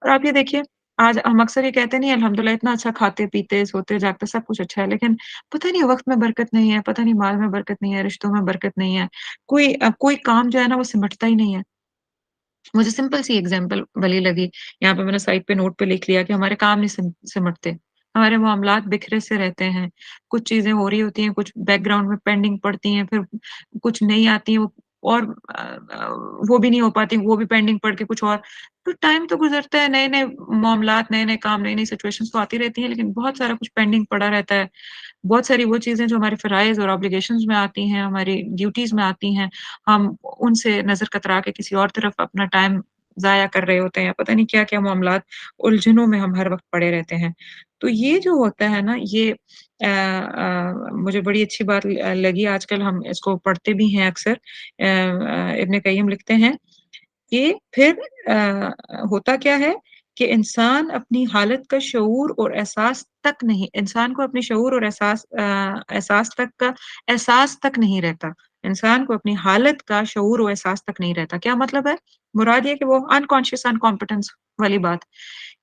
और आप ये देखिए, आज हम अक्सर ये कहते नहीं अल्हम्दुलिल्लाह इतना अच्छा खाते-पीते, सोते-जागते सब कुछ अच्छा है, लेकिन पता नहीं वक़्त में बरकत नहीं है, पता नहीं माल में बरकत नहीं है, रिश्तों में बरकत नहीं है। कोई काम जो है ना वो सिमटता ही नहीं है। मुझे सिंपल सी एग्ज़ाम्पल भली लगी, यहाँ पे मैंने साइड पे नोट पे लिख लिया कि हमारे काम नहीं सिमटते, हमारे मामलात बिखरे से रहते हैं, कुछ चीज़ें हो रही होती हैं, कुछ बैकग्राउंड में पेंडिंग पड़ती हैं, फिर कुछ नहीं आती हैं वो और वो भी नहीं हो पाती, वो भी पेंडिंग पड़ के कुछ और तो टाइम तो गुज़रता है, नए-नए मामलात, नए-नए काम, नई-नई सिचुएशंस तो आती रहती हैं, लेकिन बहुत सारा कुछ पेंडिंग पड़ा रहता है। बहुत सारी वो चीज़ें जो हमारे फ़राइज़ और ऑब्लिगेशंस में आती हैं, हमारी ड्यूटीज़ में आती हैं, हम उनसे नज़र कतरा के किसी और तरफ अपना टाइम ज़ाया कर रहे होते हैं, पता नहीं क्या-क्या मामलात, उलझनों में हम हर वक़्त पड़े रहते हैं। तो ये जो होता है ना, ये मुझे बड़ी अच्छी बात लगी आजकल हम इसको पढ़ते भी हैं अक्सर इब्न क़य्यिम लिखते हैं कि फिर होता क्या है कि इंसान को अपनी शऊर और एहसास तक का एहसास तक नहीं रहता। इंसान को अपनी हालत का शऊर और एहसास तक नहीं रहता। क्या मतलब है? मुराद ये है कि वो अनकॉन्शियस अनकॉम्पिटेंस वाली बात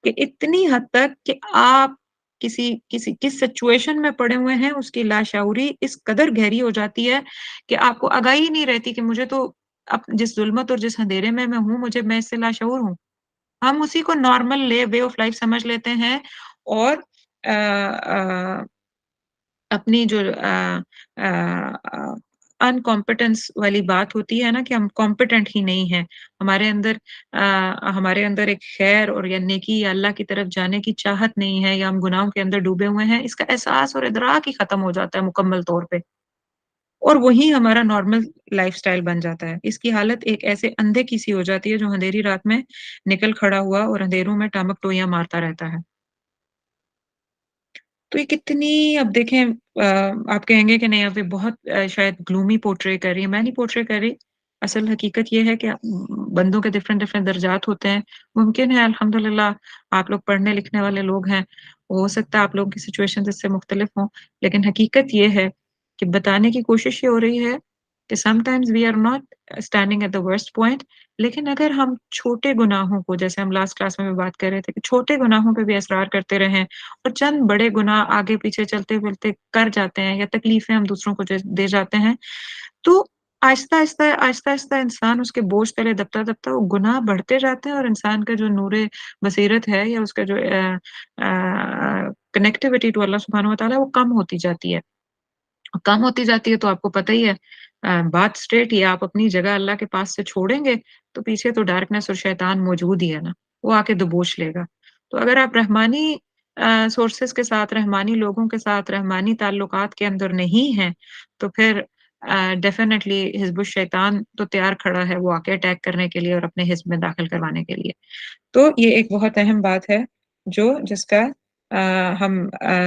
कि इतनी हद तक कि आप किसी किसी किस सिचुएशन में पड़े हुए हैं, उसकी लाशऊरी इस कदर गहरी हो जाती है कि आपको आगाही ही नहीं रहती कि मुझे तो जिस ज़ुल्मत और जिस अंधेरे में मैं हूँ, मैं इससे लाशऊर हूँ। हम उसी को नॉर्मल ले वे ऑफ लाइफ समझ लेते हैं और अपनी जो अनकॉम्पिटेंस वाली बात होती है ना कि हम कॉम्पिटेंट ही नहीं हैं। हमारे अंदर हमारे अंदर एक खैर और या नेकी या अल्लाह की तरफ जाने की चाहत नहीं है या हम गुनाहों के अंदर डूबे हुए हैं, इसका एहसास और इदराक ही खत्म हो जाता है मुकम्मल तौर पे। और वही हमारा नॉर्मल लाइफ़स्टाइल बन जाता है। इसकी हालत एक ऐसे अंधे की सी हो जाती है जो अंधेरी रात में निकल खड़ा हुआ और अंधेरों में टामक-टोहियाँ मारता रहता है। तो ये कितनी अब देखें आप कहेंगे कि नहीं अब ये बहुत शायद ग्लूमी पोर्ट्रे कर रही है, मैं नहीं पोर्ट्रे कर रही। असल हकीकत ये है कि बंदों के डिफरेंट डिफरेंट दर्जात होते हैं। मुमकिन है अल्हम्दुलिल्लाह आप लोग पढ़ने लिखने वाले लोग हैं, हो सकता है आप लोगों की सिचुएशंस इससे मुख्तलिफ हों, लेकिन हकीकत ये है कि बताने की कोशिश ये हो रही है कि sometimes we are not standing at the worst point, लेकिन अगर हम छोटे गुनाहों को जैसे हम लास्ट क्लास में भी बात कर रहे थे कि छोटे गुनाहों पे भी इसरार करते रहें और चंद बड़े गुनाह आगे पीछे चलते-फिरते कर जाते हैं या तकलीफ़ें हम दूसरों को दे जाते हैं, तो आहिस्ता-आहिस्ता इंसान उसके बोझ तले दबता-दबता वो गुनाह बढ़ते जाते हैं और इंसान का जो नूरे बसीरत है या उसका जो कनेक्टिविटी टू अल्लाह सुब्हानहू व तआला वो कम होती जाती है। कम होती जाती है तो आपको पता ही है बात स्ट्रेट ही है, आप अपनी जगह अल्लाह के पास से छोड़ेंगे, तो पीछे तो डार्कनेस और शैतान मौजूद ही है ना, वो आके दबोच लेगा। तो अगर आप रहमानी सोर्सेज़ के साथ, रहमानी लोगों के साथ, रहमानी ताल्लुकात के अंदर नहीं हैं, तो फिर डेफ़िनेटली हिज़्बुश शैतान तो तैयार खड़ा है, वो आके अटैक करने के लिए और अपने हिज़्ब में दाखिल करवाने के लिए। तो ये एक बहुत अहम बात है, जो जिसका अ, हम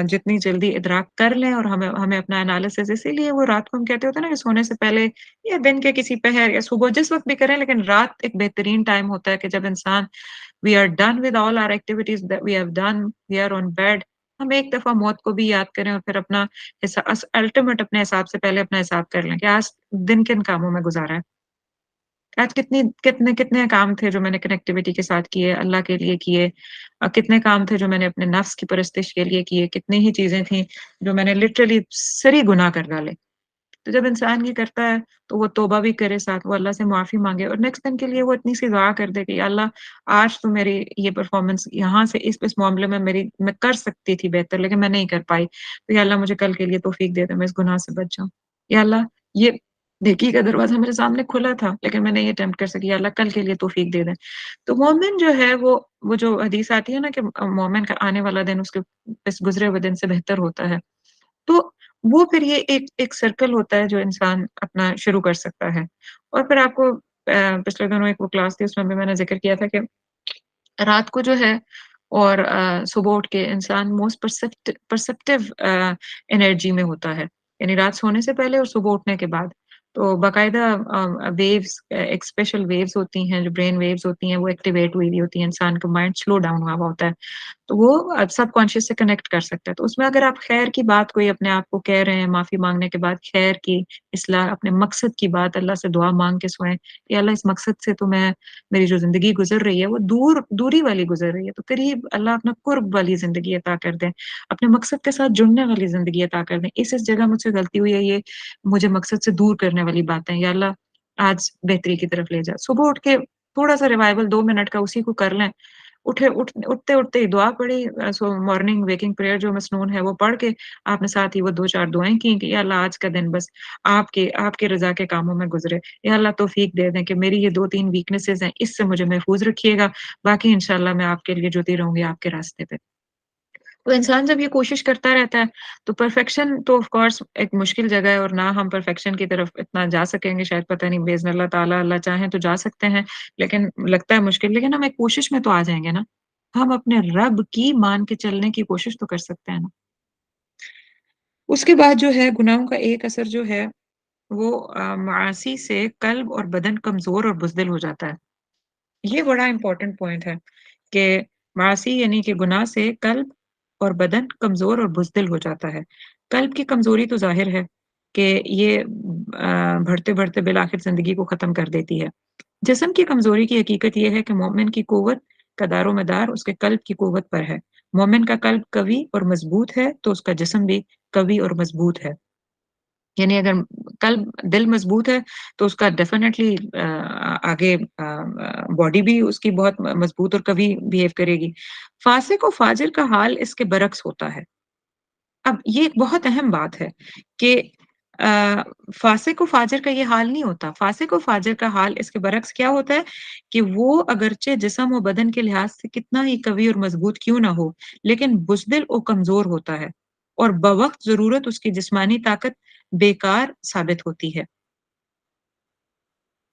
जितनी जल्दी इदराक कर लें और हमें हमें अपना एनालिसिस इसीलिए वो रात को हम कहते होते हैं ना कि सोने से पहले या दिन के किसी पहर या सुबह जिस वक़्त भी करें लेकिन रात एक बेहतरीन टाइम होता है कि जब इंसान we are done with all our activities that we have done, we are on bed हम एक दफ़ा मौत को भी याद करें और फिर अपना अल्टीमेट अपने हिसाब से पहले अपना हिसाब कर लें कि आज दिन किन कामों में गुज़ारा है। आज कितनी कितने कितने काम थे जो मैंने कनेक्टिविटी के साथ किए, अल्लाह के लिए किए कितने काम थे जो मैंने अपने नफ्स की परस्तिश के लिए किए, कितनी ही चीज़ें थी जो मैंने लिटरली सरी गुनाह कर डाले। तो जब इंसान ये करता है, तो वो तौबा भी करे साथ वो अल्लाह से माफ़ी माँगे और नेक्स्ट टाइम के लिए वो इतनी सी दुआ कर दे कि या अल्लाह आज तो मेरी ये परफ़ॉर्मेंस यहाँ से इस मामले में मेरी मैं कर सकती थी बेहतर लेकिन मैं नहीं कर पाई। तो या अल्लाह मुझे कल के लिए तौफ़ीक दे दे, मैं इस गुनाह से बच जाऊँ। या अल्लाह ये नेकी का दरवाज़ा मेरे सामने खुला था, लेकिन मैं नहीं अटेम्प्ट कर सकी, या अल्लाह कल के लिए तौफ़ीक दे दे। तो मोमिन जो है वो जो हदीस आती है ना कि मोमिन का आने वाला दिन उसके इस गुज़रे हुए दिन से बेहतर होता है। तो वो फिर ये एक एक सर्कल होता है जो इंसान अपना शुरू कर सकता है। और फिर आपको पिछले दिनों एक वो क्लास थी उसमें भी मैंने ज़िक्र किया था कि रात को जो है और सुबह उठ के इंसान मोस्ट परसेप्टिव एनर्जी में होता है। यानी रात सोने से पहले और सुबह उठने के बाद। तो बाकायदा वेव्स एक स्पेशल वेव्स होती हैं, जो ब्रेन वेव्स होती हैं, वो एक्टिवेट हुई हुई होती हैं, इंसान का माइंड स्लो डाउन हुआ हुआ होता है। तो वो सबकॉन्शियस से कनेक्ट कर सकता है। तो उसमें अगर आप खैर की बात कोई अपने आप को कह रहे हैं, माफ़ी माँगने के बाद खैर की इस्लाह, अपने मकसद की बात अल्लाह से दुआ माँग के सोएँ, या अल्लाह इस मकसद से तो मैं मेरी जो ज़िंदगी गुज़र रही है वो दूरी वाली गुज़र रही है, तो करीब अल्लाह अपना कुर्ब वाली ज़िंदगी अता कर दें, अपने मकसद के साथ जुड़ने वाली ज़िंदगी अता कर दें। इस जगह मुझसे गलती हुई है, ये मुझे मकसद से दूर करने वाली बातें, या अल्लाह आज बेहतरी की तरफ ले जा। सुबह उठ के थोड़ा-सा रिवाइवल 2 मिनट का उसी को कर लें, उठते-उठते ही दुआ पढ़ी सो मॉर्निंग वेकिंग प्रेयर जो मसनून है वो पढ़ के आपने साथ ही वो 2-4 दुआएँ की कि या अल्लाह आज का दिन बस आपके आपके रज़ा के कामों में गुज़रे। या अल्लाह तौफ़ीक दे दें कि मेरी ये 2-3 वीकनेसेस हैं, इससे मुझे महफ़ूज़ रखिएगा, बाकी इंशाअल्लाह मैं आपके लिए जुटी रहूँगी आपके रास्ते पे। तो इंसान जब ये कोशिश करता रहता है, तो परफ़ेक्शन तो ऑफ़ कोर्स एक मुश्किल जगह है और ना हम परफ़ेक्शन की तरफ इतना जा सकेंगे शायद पता नहीं बेइज़्ज़न-अल्लाह ताला अल्लाह चाहें तो जा सकते हैं, लेकिन लगता है मुश्किल लेकिन हम एक कोशिश में तो आ जाएँगे ना। हम अपने रब की मान के चलने की कोशिश तो कर सकते हैं ना। उसके बाद जो है गुनाहों का एक असर जो है वो मासी से कल्ब और बदन कमज़ोर और बुज़दिल हो जाता है। ये बड़ा इम्पोर्टेंट पॉइंट है कि मासी यानी कि गुनाह से कल्ब और बदन कमज़ोर और बुज़दिल हो जाता है। कल्ब की कमज़ोरी तो ज़ाहिर है कि ये बढ़ते-बढ़ते बिल-आखिर ज़िंदगी को ख़त्म कर देती है। जिस्म की कमज़ोरी की हकीकत ये है कि मोमिन की कुव्वत का दारोमदार उसके कल्ब की कुव्वत पर है। मोमिन का कल्ब कवी और मज़बूत है, तो उसका जिस्म भी कवी और मज़बूत है। यानी अगर दिल मज़बूत है, तो उसका डेफ़िनेटली आगे बॉडी भी उसकी बहुत मज़बूत और कवी बिहेव करेगी। फ़ासिक और फ़ाजिर का हाल इसके बरक्स होता है। अब ये एक बहुत अहम बात है कि अ, फ़ासिक और फ़ाजिर का ये हाल नहीं होता। फ़ासिक और फ़ाजिर का हाल इसके बरक्स क्या होता है कि वो अगरचे जिस्म और बदन के लिहाज़ से कितना ही कवी और मज़बूत क्यों ना हो, लेकिन बुज़दिल और कमज़ोर होता है और बवक़्त ज़रूरत उसकी जिस्मानी ताकत बेकार साबित होती है।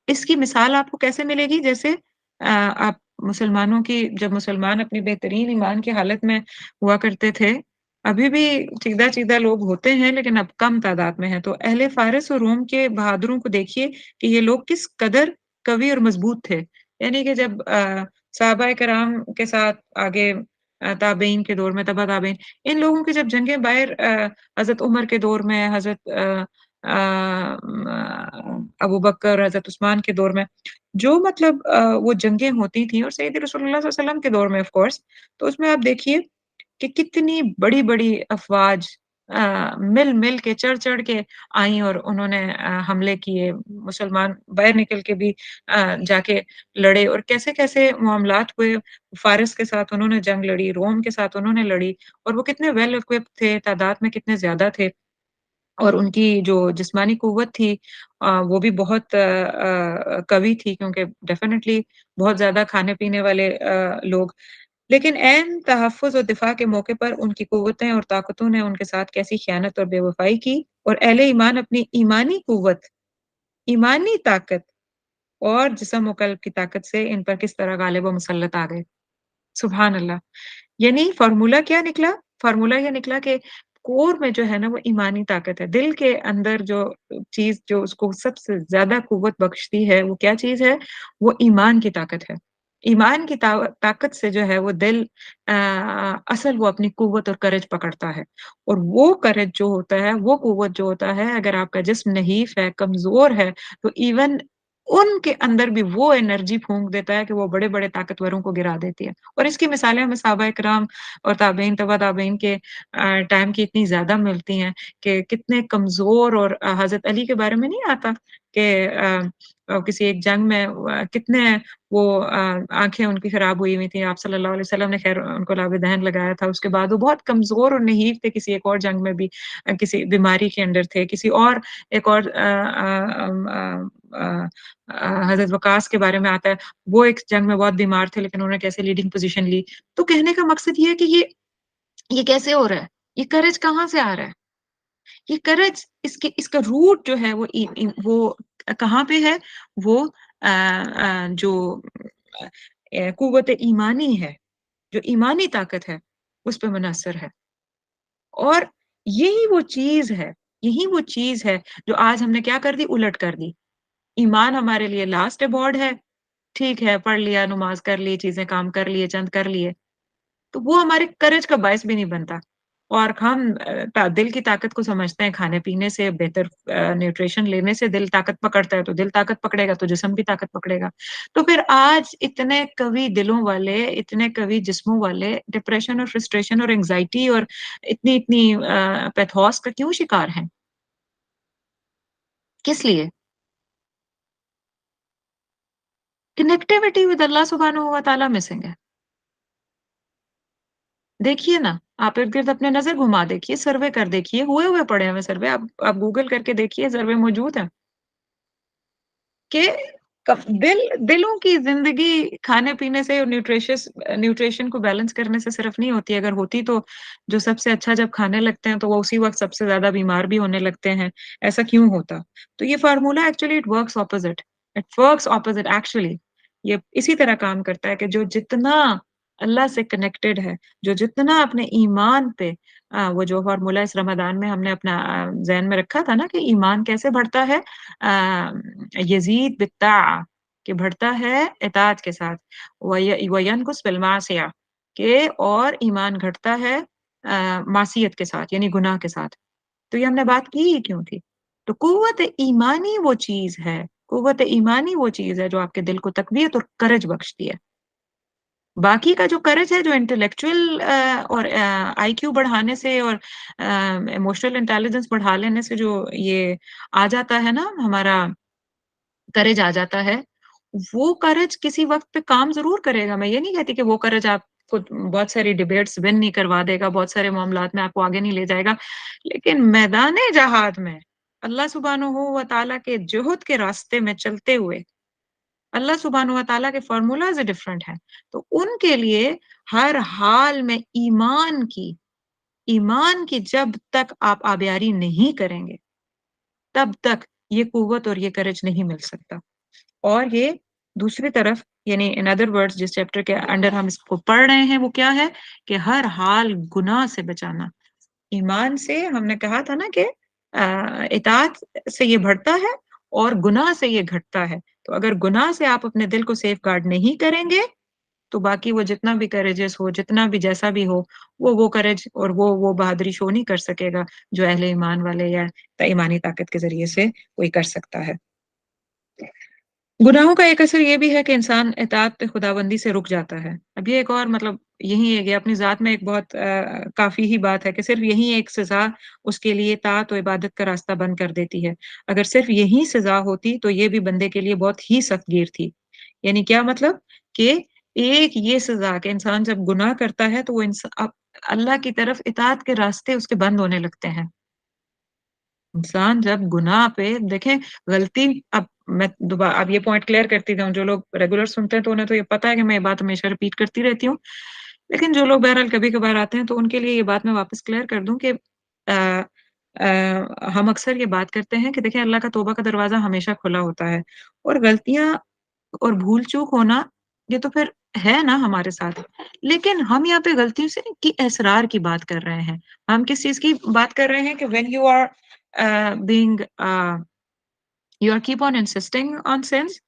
इसकी मिसाल आपको कैसे मिलेगी? जैसे आप मुसलमानों की जब मुसलमान अपनी बेहतरीन ईमान की हालत में हुआ करते थे, अभी भी चीदा-चीदा लोग होते हैं, लेकिन अब कम तादाद में हैं। तो अहले फ़ारिस और रोम के बहादुरों को देखिए कि ये लोग किस कदर कवि और मज़बूत थे। यानी कि जब सहाबाए किराम के साथ आगे ताबईन के दौर में, तबा ताबईन, इन लोगों की जब जंगें बाहर हज़रत उमर के दौर में, हज़रत अबू बकर, हज़रत उस्मान के दौर में, जो मतलब वो जंगें होती थी और सैयद रसूलुल्लाह सल्लल्लाहु अलैहि वसल्लम के दौर में ऑफ़ कोर्स, तो उसमें आप देखिए कि कितनी बड़ी-बड़ी अफ़वाज मिल-मिल के, चढ़-चढ़ के आईं और उन्होंने हमले किए। मुसलमान बाहर निकल के भी जाके लड़े और कैसे-कैसे मामलात हुए। फ़ारिस के साथ उन्होंने जंग लड़ी, रोम के साथ उन्होंने लड़ी और वो कितने वेल इक्विप्ड थे, तादाद में कितने ज़्यादा थे। और उनकी जो जिस्मानी क़ुव्वत थी वो भी बहुत कवी थी क्योंकि डेफ़िनेटली बहुत ज़्यादा खाने-पीने वाले लोग। लेकिन ऐन तहफ़्फ़ुज़ और दिफ़ा के मौके पर उनकी क़ुव्वतें और ताकतों ने उनके साथ कैसी ख़यानत और बेवफ़ाई की और अहले ईमान अपनी ईमानी क़ुव्वत, ईमानी ताकत और जिस्म और क़ल्ब की ताकत से इन पर किस तरह गालिब व मुसल्लत आ गए। सुबहान अल्लाह! यानी फ़ॉर्मूला क्या निकला? फ़ॉर्मूला ये निकला कि कोर में जो है ना वो ईमानी ताकत है। दिल के अंदर जो चीज़ जो उसको सबसे ज़्यादा क़ुव्वत बख्शती है, वो क्या चीज़ है? वो ईमान की ताकत है। ईमान की ताकत से जो है वो दिल असल वो अपनी क़ुव्वत और करेज पकड़ता है। और वो करेज जो होता है, वो क़ुव्वत जो होता है, अगर आपका जिस्म नहीफ़ है, कमज़ोर है, तो इवन उनके अंदर भी वो एनर्जी फूँक देता है कि वो बड़े-बड़े ताकतवरों को गिरा देती है। और इसकी मिसालें हमें सहाबाए किराम और ताबईन, तबा ताबईन के टाइम की इतनी ज़्यादा मिलती हैं कि कितने कमज़ोर और हज़रत अली के बारे में नहीं आता कि किसी एक जंग में कितने वो आँखें उनकी खराब हुई हुई थी। आप सल्लल्लाहु अलैहि वसल्लम ने ख़ैर उनको लाब-ए-दहन लगाया था। उसके बाद वो बहुत कमज़ोर और नहीफ़ थे, किसी एक और जंग में भी किसी बीमारी के अंडर थे, किसी और एक और हज़रत वक़ास के बारे में आता है, वो एक जंग में बहुत बीमार थे लेकिन उन्होंने कैसे लीडिंग पोज़ीशन ली। तो कहने का मकसद ये है कि ये कैसे हो रहा है? ये करेज कहाँ से आ रहा है? ये करेज इसका रूट जो है वो वो कहाँ पे है? वो जो क़ुव्वत ईमानी है, जो ईमानी ताकत है, उस पे मुनहसर है। और यही वो चीज़ है, यही वो चीज़ है जो आज हमने क्या कर दी? उलट कर दी। ईमान हमारे लिए लास्ट अबॉर्ड है, ठीक है, पढ़ लिया, नमाज़ कर ली, चीज़ें काम कर लिए, चंद कर लिए। तो वो हमारे करेज का बायस भी नहीं बनता। और हम दिल की ताकत को समझते हैं खाने-पीने से, बेहतर न्यूट्रिशन लेने से दिल ताकत पकड़ता है, तो दिल ताकत पकड़ेगा तो जिस्म भी ताकत पकड़ेगा। तो फिर आज इतने कवि दिलों वाले, इतने कवि जिस्मों वाले डिप्रेशन और फ्रस्ट्रेशन और एंग्ज़ायटी और इतनी-इतनी पैथोस का क्यों शिकार हैं? किस लिए? कनेक्टिविटी विद अल्लाह सुब्हानहू व तआला मिसिंग है। देखिए ना, आप इर्द-गिर्द अपने नज़र घुमा देखिए, सर्वे कर देखिए, हुए हुए पड़े हुए सर्वे, आप गूगल करके देखिए, सर्वे मौजूद हैं कि दिलों की ज़िंदगी खाने-पीने से और न्यूट्रिशन को बैलेंस करने से सिर्फ नहीं होती, अगर होती तो जो सबसे अच्छा जब खाने लगते हैं, तो वो उसी वक़्त सबसे ज़्यादा बीमार भी होने लगते हैं, ऐसा क्यों होता? तो ये formula actually it works opposite actually. ये इसी तरह काम करता है कि जो जितना अल्लाह से कनेक्टेड है, जो जितना अपने ईमान पे वो जो फ़ॉर्मूला इस रमज़ान में हमने अपना ज़हन में रखा था ना कि ईमान कैसे बढ़ता है यज़ीद बित्ताअ कि बढ़ता है इताअत के साथ, वयनकुस बिल मासिया के और ईमान घटता है मासियत के साथ यानी गुनाह के साथ। तो ये हमने बात की ही क्यों थी? तो कुव्वत ईमानी वो चीज़ है जो आपके दिल को तक़वियत और करज बख्शती है। باقی کا جو کرج ہے، جو انٹلیکچوئل اور آئی کیو بڑھانے سے اور ایموشنل انٹیلیجنس بڑھا لینے سے جو یہ آ جاتا ہے نا، ہمارا کرج آ جاتا ہے، وہ کرج کسی وقت پہ کام ضرور کرے گا. میں یہ نہیں کہتی کہ وہ کرج آپ کو بہت ساری ڈیبیٹس ون نہیں کروا دے گا، بہت سارے معاملات میں آپ کو آگے نہیں لے جائے گا، لیکن میدان جہاد میں اللہ سبحانہ و تعالیٰ کے جہد کے راستے میں چلتے ہوئے اللہ سبحانہ و تعالیٰ کے فارمولاز ڈفرنٹ ہیں. تو ان کے لیے ہر حال میں ایمان کی جب تک آپ آبیاری نہیں کریں گے، تب تک یہ قوت اور یہ کرج نہیں مل سکتا. اور یہ دوسری طرف، یعنی ان ادر ورڈز، جس چیپٹر کے انڈر ہم اس کو پڑھ رہے ہیں وہ کیا ہے کہ ہر حال گناہ سے بچانا. ایمان سے ہم نے کہا تھا نا کہ اطاعت سے یہ بڑھتا ہے اور گناہ سے یہ گھٹتا ہے. تو اگر گناہ سے آپ اپنے دل کو سیف گارڈ نہیں کریں گے تو باقی وہ جتنا بھی کریجز ہو، جتنا بھی جیسا بھی ہو، وہ کرج اور وہ بہادری شو نہیں کر سکے گا جو اہل ایمان والے یا ایمانی طاقت کے ذریعے سے کوئی کر سکتا ہے. گناہوں کا ایک اثر یہ بھی ہے کہ انسان اطاعت خداوندی سے رک جاتا ہے. اب یہ ایک اور مطلب یہی ہے کہ اپنی ذات میں ایک بہت کافی ہی بات ہے کہ صرف یہی ایک سزا اس کے لیے اطاعت و عبادت کا راستہ بند کر دیتی ہے. اگر صرف یہی سزا ہوتی تو یہ بھی بندے کے لیے بہت ہی سخت گیر تھی. یعنی کیا مطلب کہ ایک یہ سزا کہ انسان جب گناہ کرتا ہے تو وہ اللہ کی طرف اطاعت کے راستے اس کے بند ہونے لگتے ہیں. انسان جب گناہ پہ دیکھیں غلطی، اب میں دوبارہ اب یہ پوائنٹ کلیئر کرتی جاؤں، جو لوگ ریگولر سنتے ہیں تو انہیں تو یہ پتا ہے کہ میں یہ بات ہمیشہ ریپیٹ کرتی رہتی ہوں، لیکن جو لوگ بہرحال کبھی کبھار آتے ہیں تو ان کے لیے یہ بات میں واپس کلیئر کر دوں کہ ہم اکثر یہ بات کرتے ہیں کہ دیکھیں اللہ کا توبہ کا دروازہ ہمیشہ کھلا ہوتا ہے، اور غلطیاں اور بھول چوک ہونا یہ تو پھر ہے نا ہمارے ساتھ. لیکن ہم یہاں پہ غلطیوں سے کی اسرار کی بات کر رہے ہیں. ہم کس چیز کی بات کر رہے ہیں کہ when you are being you are keep on insisting on sins،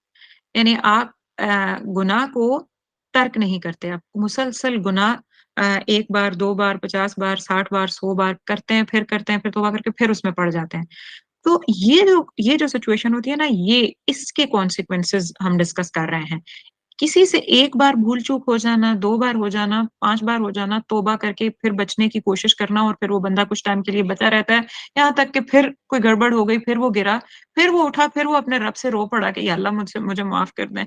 یعنی آپ گناہ کو ترک نہیں کرتے، آپ مسلسل گناہ ایک بار، دو بار، 50 بار، 60 بار، 100 بار کرتے ہیں، پھر توبہ کر کے پھر اس میں پڑ جاتے ہیں. تو یہ جو سچویشن ہوتی ہے نا، یہ اس کے کانسیکوینسز ہم ڈسکس کر رہے ہیں. کسی سے ایک بار بھول چوک ہو جانا، 2 بار ہو جانا، 5 بار ہو جانا، توبہ کر کے پھر بچنے کی کوشش کرنا، اور پھر وہ بندہ کچھ ٹائم کے لیے بچا رہتا ہے، یہاں تک کہ پھر کوئی گڑبڑ ہو گئی، پھر وہ گرا، پھر وہ اٹھا، پھر وہ اپنے رب سے رو پڑا کہ یا اللہ مجھے معاف کر دیں،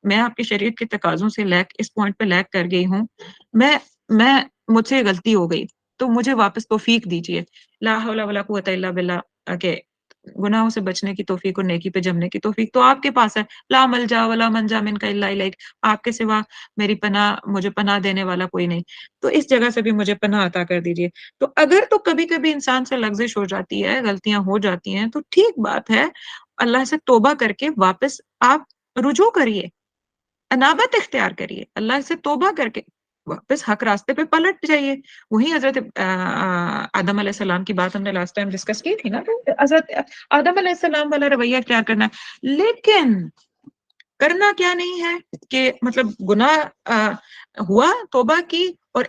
میں آپ کی شریعت کے تقاضوں سے اس پوائنٹ پہ لیک کر گئی ہوں، میں میں مجھ سے غلطی ہو گئی تو مجھے واپس توفیق دیجیے. لا حول ولا قوت الا باللہ کہ گناہوں سے بچنے کی توفیق اور نیکی پہ جمنے کی توفیق تو آپ کے پاس ہے. لا ملجا ولا منجا منک الا الیک، آپ کے سوا میری مجھے پناہ دینے والا کوئی نہیں، تو اس جگہ سے بھی مجھے پناہ عطا کر دیجیے. تو اگر تو کبھی کبھی انسان سے لغزش ہو جاتی ہے، غلطیاں ہو جاتی ہیں، تو ٹھیک بات ہے، اللہ سے توبہ کر کے واپس آپ رجوع کریے، انابت اختیار کریے، اللہ سے توبہ کر کے واپس حق راستے پہ پلٹ جائیے. وہی حضرت آدم علیہ السلام کی بات ہم نے لاسٹ ٹائم ڈسکس کی تھی نا، تو حضرت آدم علیہ السلام والا رویہ اختیار کرنا ہے. لیکن کرنا کیا نہیں ہے کہ مطلب گناہ ہوا، توبہ کی، اور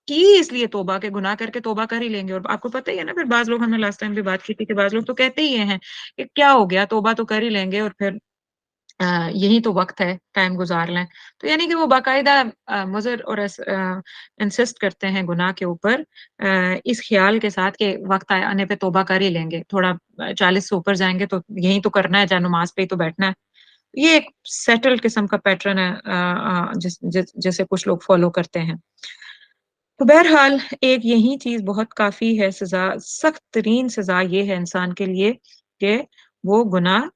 کی اس لیے توبہ کہ گناہ کر کے توبہ کر ہی لیں گے. اور آپ کو پتہ ہی ہے نا، پھر بعض لوگ، ہم نے لاسٹ ٹائم بھی بات کی تھی کہ بعض لوگ تو کہتے ہی ہیں کہ کیا ہو گیا، توبہ تو کر ہی لیں گے، اور پھر یہی تو وقت ہے، ٹائم گزار لیں. تو یعنی کہ وہ باقاعدہ مضر اور انسسٹ کرتے ہیں گناہ کے اوپر اس خیال کے ساتھ کہ وقت آنے پہ توبہ کر ہی لیں گے، تھوڑا 40 سے اوپر جائیں گے تو یہی تو کرنا ہے، چاہے نماز پہ ہی تو بیٹھنا ہے. یہ ایک سیٹل قسم کا پیٹرن ہے جیسے کچھ لوگ فالو کرتے ہیں. تو بہرحال ایک یہی چیز بہت کافی ہے، سزا، سخت ترین سزا یہ ہے انسان کے لیے کہ وہ گناہ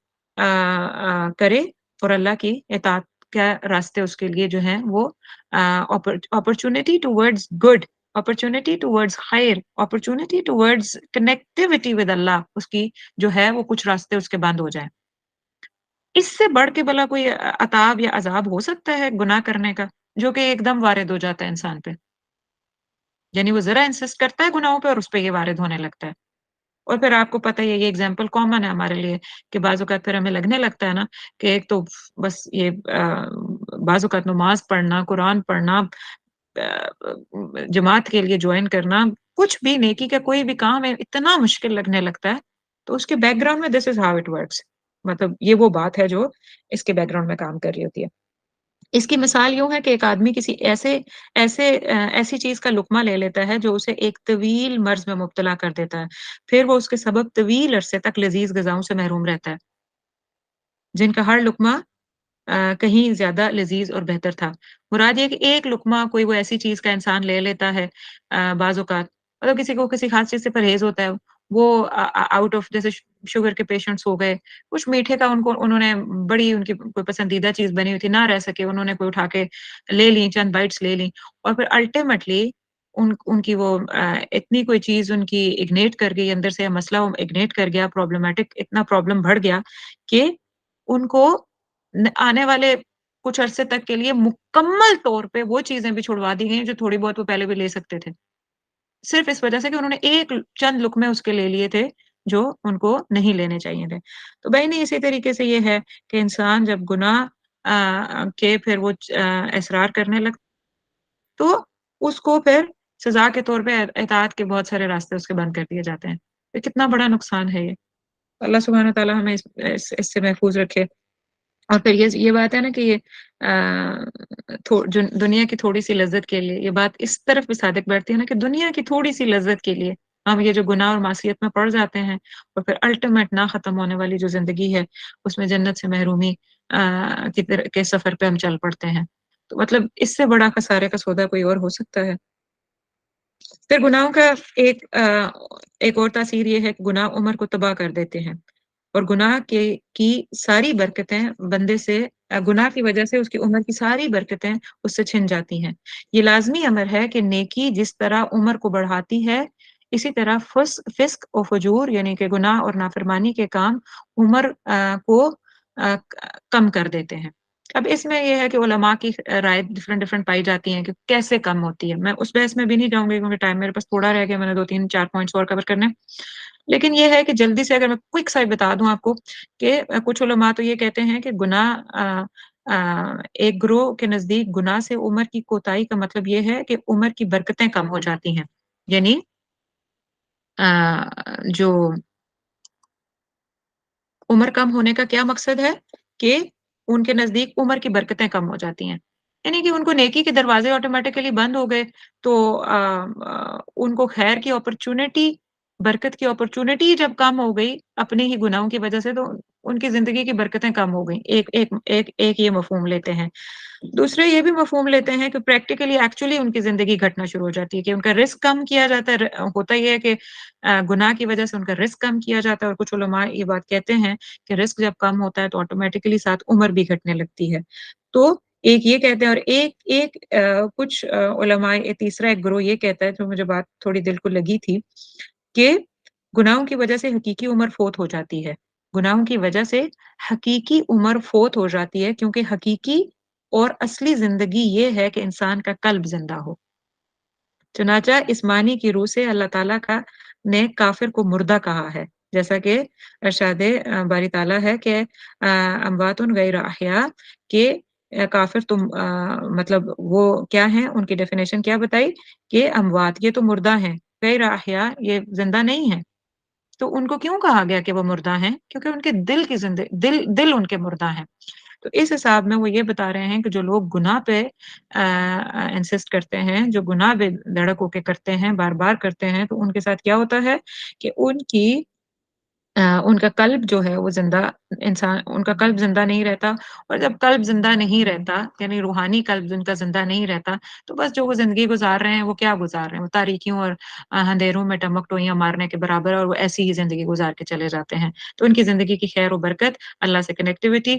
کرے اور اللہ کی اطاعت کا راستے اس کے لیے جو ہیں وہ opportunity towards good, opportunity towards خیر، اپرچونٹی ٹوورڈز کنیکٹیوٹی ود اللہ، اس کی جو ہے وہ کچھ راستے اس کے بند ہو جائیں. اس سے بڑھ کے بھلا کوئی عذاب یا عذاب ہو سکتا ہے گناہ کرنے کا، جو کہ ایک دم وارد ہو جاتا ہے انسان پہ؟ یعنی وہ ذرا انسسٹ کرتا ہے گناہوں پہ اور اس پہ یہ وارد ہونے لگتا ہے. اور پھر آپ کو پتہ ہے یہ ایگزامپل کامن ہے ہمارے لیے کہ بعض اوقات پھر ہمیں لگنے لگتا ہے نا کہ ایک تو بس یہ بعض اوقات نماز پڑھنا، قرآن پڑھنا، جماعت کے لیے جوائن کرنا، کچھ بھی نیکی کا کوئی بھی کام ہے اتنا مشکل لگنے لگتا ہے، تو اس کے بیک گراؤنڈ میں دس از ہاؤ اٹ ورکس، مطلب یہ وہ بات ہے جو اس کے بیک گراؤنڈ میں کام کر رہی ہوتی ہے. इसकी मिसाल यूँ है कि एक आदमी किसी ऐसी चीज़ का लुक़मा ले लेता है जो उसे एक तवील मर्ज़ में मुब्तला कर देता है। फिर वो उसके सबब तवील अरसे तक लज़ीज़ ग़िज़ाओं से महरूम रहता है, जिनका हर लुक़मा कहीं ज़्यादा लज़ीज़ और बेहतर था। मुराद ये है कि एक लुक़मा कोई वो ऐसी चीज़ का इंसान ले लेता है बाज़ औक़ात मतलब किसी को किसी ख़ास चीज़ से परहेज़ होता है, वो आउट ऑफ जैसे शुगर के पेशेंट्स हो गए, कुछ मीठे का उन्होंने बड़ी उनकी कोई पसंदीदा चीज़ बनी हुई थी, ना रह सके, उन्होंने कोई उठा के ले ली, चंद बाइट्स ले ली और फिर अल्टीमेटली उनकी वो इतनी कोई चीज़ उनकी इग्नाइट कर गई अंदर से मसला इग्नाइट कर गया, प्रॉब्लमैटिक इतना प्रॉब्लम बढ़ गया कि उनको आने वाले कुछ अरसे तक के लिए मुकम्मल तौर पे वो चीज़ें भी छुड़वा दी गई हैं जो थोड़ी बहुत वो पहले भी ले सकते थे। सिर्फ़ इस वज़ह से कि उन्होंने चंद लुक़मे उसके ले लिए थे, जो उनको नहीं लेने चाहिए थे। तो बहनें इसी तरीके से ये है कि इंसान जब गुनाह के फिर वो इसरार करने लग तो उसको फिर सज़ा के तौर पे इताअत के बहुत सारे रास्ते उसके बंद कर दिए जाते हैं। तो कितना बड़ा नुकसान है ये। अल्लाह सुब्हानहू व तआला हमें इससे महफ़ूज़ रखे। और फिर ये बात है ना कि ये दुनिया की थोड़ी-सी लज़्ज़त के लिए ये बात इस तरफ भी सादिक बैठती है ना कि दुनिया की थोड़ी-सी लज़्ज़त के लिए हम ये जो गुनाह और मासियत में पड़ जाते हैं और फिर अल्टीमेट ना ख़त्म होने वाली जो ज़िंदगी है, उसमें जन्नत से महरूमी के सफ़र पे हम चल पड़ते हैं। तो मतलब इससे बड़ा ख़सारे का सौदा कोई और हो सकता है? फिर गुनाहों का एक और तासीर ये है कि गुनाह उम्र को तबाह कर देते हैं। और गुनाह के की सारी बरकतें बंदे से गुनाह की वजह से उसकी उम्र की सारी बरकतें उससे छिन जाती हैं। ये लाज़मी अमर है कि नेकी जिस तरह उम्र को बढ़ाती है, इसी तरह फ़िस्क और फ़ुजूर यानी कि गुनाह और नाफ़रमानी के काम उम्र को कम कर देते हैं। अब इसमें ये है कि उलमा की राय डिफरेंट-डिफरेंट पाई जाती हैं कि कैसे कम होती है। मैं उस बहस में भी नहीं जाऊँगी क्योंकि टाइम मेरे पास थोड़ा रह गया, मैंने 2-3-4 पॉइंट्स और कवर करने हैं। लेकिन ये है कि जल्दी से अगर मैं क्विक सा बता दूँ आपको कि कुछ उलमा तो ये कहते हैं कि गुनाह एक गिरोह के नज़दीक गुनाह से उम्र की कोताही का मतलब ये है कि उम्र की बरकतें कम हो जाती हैं। यानी जो उम्र कम होने का क्या मकसद है कि उनके नज़दीक उम्र की बरकतें कम हो जाती हैं। यानी कि उनको नेकी के दरवाज़े ऑटोमैटिकली बंद हो गए तो उनको खैर की अपॉर्च्युनिटी बरकत की अपॉर्च्युनिटी जब कम हो गई अपने ही गुनाहों की वज़ह से तो उनकी ज़िंदगी की बरकतें कम हो गई। एक ये मफ़हूम लेते हैं। दूसरे ये भी मफ़हूम लेते हैं कि प्रैक्टिकली एक्चुअली उनकी ज़िंदगी घटना शुरू हो जाती है कि उनका रिस्क कम किया जाता है। होता ये है कि गुनाह की वज़ह से उनका रिस्क कम किया जाता है और कुछ उलमा ये बात कहते हैं कि रिस्क जब कम होता है तो ऑटोमैटिकली साथ उम्र भी घटने लगती है। तो एक ये कहते हैं और एक एक कुछ उलमा तीसरा एक गिरोह ये कहता है जो मुझे बात थोड़ी दिल को लगी थी कि गुनाहों की वज़ह से हकीकी उम्र फ़ौत हो जाती है। गुनाहों की वज़ह से हकीकी उम्र फ़ौत हो जाती है क्योंकि हकीकी और असली ज़िंदगी ये है कि इंसान का कल्ब ज़िंदा हो। चुनांचे इस मानी की रूह से अल्लाह ताला का ने काफ़िर को मुर्दा कहा है। जैसा कि इरशादे बारी ताला है कि अमवातुन गैर अहया कि काफ़िर मतलब वो क्या हैं, उनकी डेफिनिशन क्या बताई कि अमवात ये तो मुर्दा हैं, गैर अहया ये ज़िंदा नहीं हैं। तो उनको क्यों कहा गया कि वो मुर्दा हैं? क्योंकि उनके दिल की दिल उनके मुर्दा हैं। तो इस हिसाब में वो ये बता रहे हैं कि जो लोग गुनाह पे इंसिस्ट करते हैं, जो गुनाह पे धड़क होके करते हैं, बार-बार करते हैं, तो उनके साथ क्या होता है कि उनका कल्ब जो है वो उनका कल्ब ज़िंदा नहीं रहता और जब कल्ब ज़िंदा नहीं रहता, यानी रूहानी कल्ब उनका ज़िंदा नहीं रहता, तो बस जो वो ज़िंदगी गुज़ार रहे हैं, वो क्या गुज़ार रहे हैं? वो तारीकियों और अंधेरों में टमक-टोइयाँ मारने के बराबर है और वो ऐसी ही ज़िंदगी गुज़ार के चले जाते हैं। तो उनकी ज़िंदगी की खैर और बरकत, अल्लाह से कनेक्टिविटी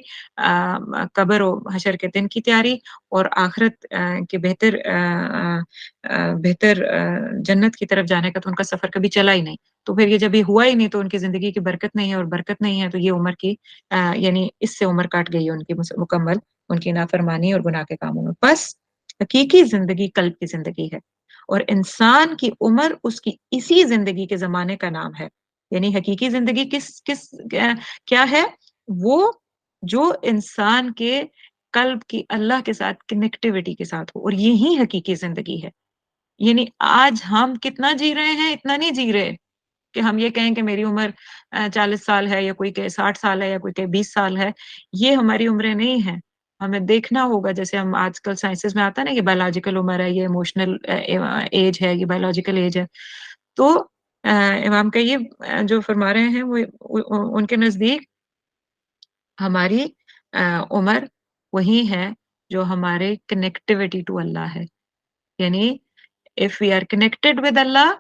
कब्र और हशर के दिन की तैयारी और आखिरत के बेहतर जन्नत की तरफ जाने का तो उनका सफ़र कभी चला ही नहीं। तो फिर ये जब ये हुआ ही नहीं तो उनकी ज़िंदगी की बरकत नहीं है और बरकत नहीं है तो ये उम्र की यानी इससे उम्र काट गई है उनकी मुकम्मल, उनकी नाफ़रमानी और गुनाह के कामों में। बस हकीकी ज़िंदगी कल्ब की ज़िंदगी है और इंसान की उम्र उसकी इसी ज़िंदगी के ज़माने का नाम है। यानी हकीकी ज़िंदगी किस किस क्या है? वो जो इंसान के कल्ब की अल्लाह के साथ कनेक्टिविटी के साथ हो और यही हकीकी ज़िंदगी है। यानी आज हम कितना जी रहे हैं, इतना नहीं जी रहे। कि हम ये कहें कि मेरी उम्र 40 साल है या कोई कहे 60 साल है या कोई कहे 20 साल है, ये हमारी उम्रें नहीं हैं। हमें देखना होगा, जैसे हम आजकल साइंसेज़ में आता है ना कि बायोलॉजिकल उम्र है, ये इमोशनल एज है, ये बायोलॉजिकल एज है। तो इमाम काय्यिम जो फरमा रहे हैं वो उनके नज़दीक हमारी उम्र वही है जो हमारे कनेक्टिविटी टू अल्लाह है। यानी if we are connected with अल्लाह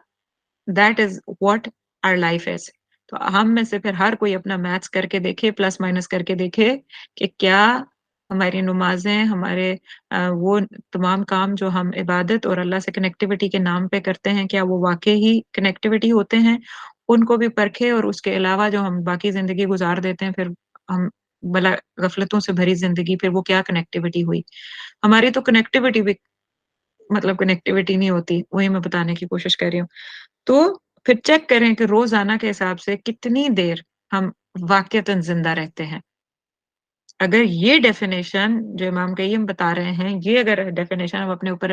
that is what our life is. तो हम में से फिर हर कोई अपना मैथ्स करके देखे, प्लस माइनस करके देखे कि क्या हमारी नमाज़ें, हमारे वो तमाम काम जो हम इबादत और अल्लाह से कनेक्टिविटी के नाम पे करते हैं, क्या वो वाक़ई ही कनेक्टिविटी होते हैं? उनको भी परखे और उसके अलावा जो हम बाकी ज़िंदगी गुज़ार देते हैं, फिर हम भला गफ़लतों से भरी ज़िंदगी, फिर वो क्या कनेक्टिविटी हुई? हमारी तो कनेक्टिविटी भी मतलब कनेक्टिविटी नहीं होती, वही मैं बताने की कोशिश कर रही हूँ। तो फिर चेक करें कि रोज़ाना के हिसाब से कितनी देर हम वाक़ईतन ज़िंदा रहते हैं। अगर ये डेफ़िनेशन जो इमाम कय्यिम बता रहे हैं, ये अगर डेफ़िनेशन हम अपने ऊपर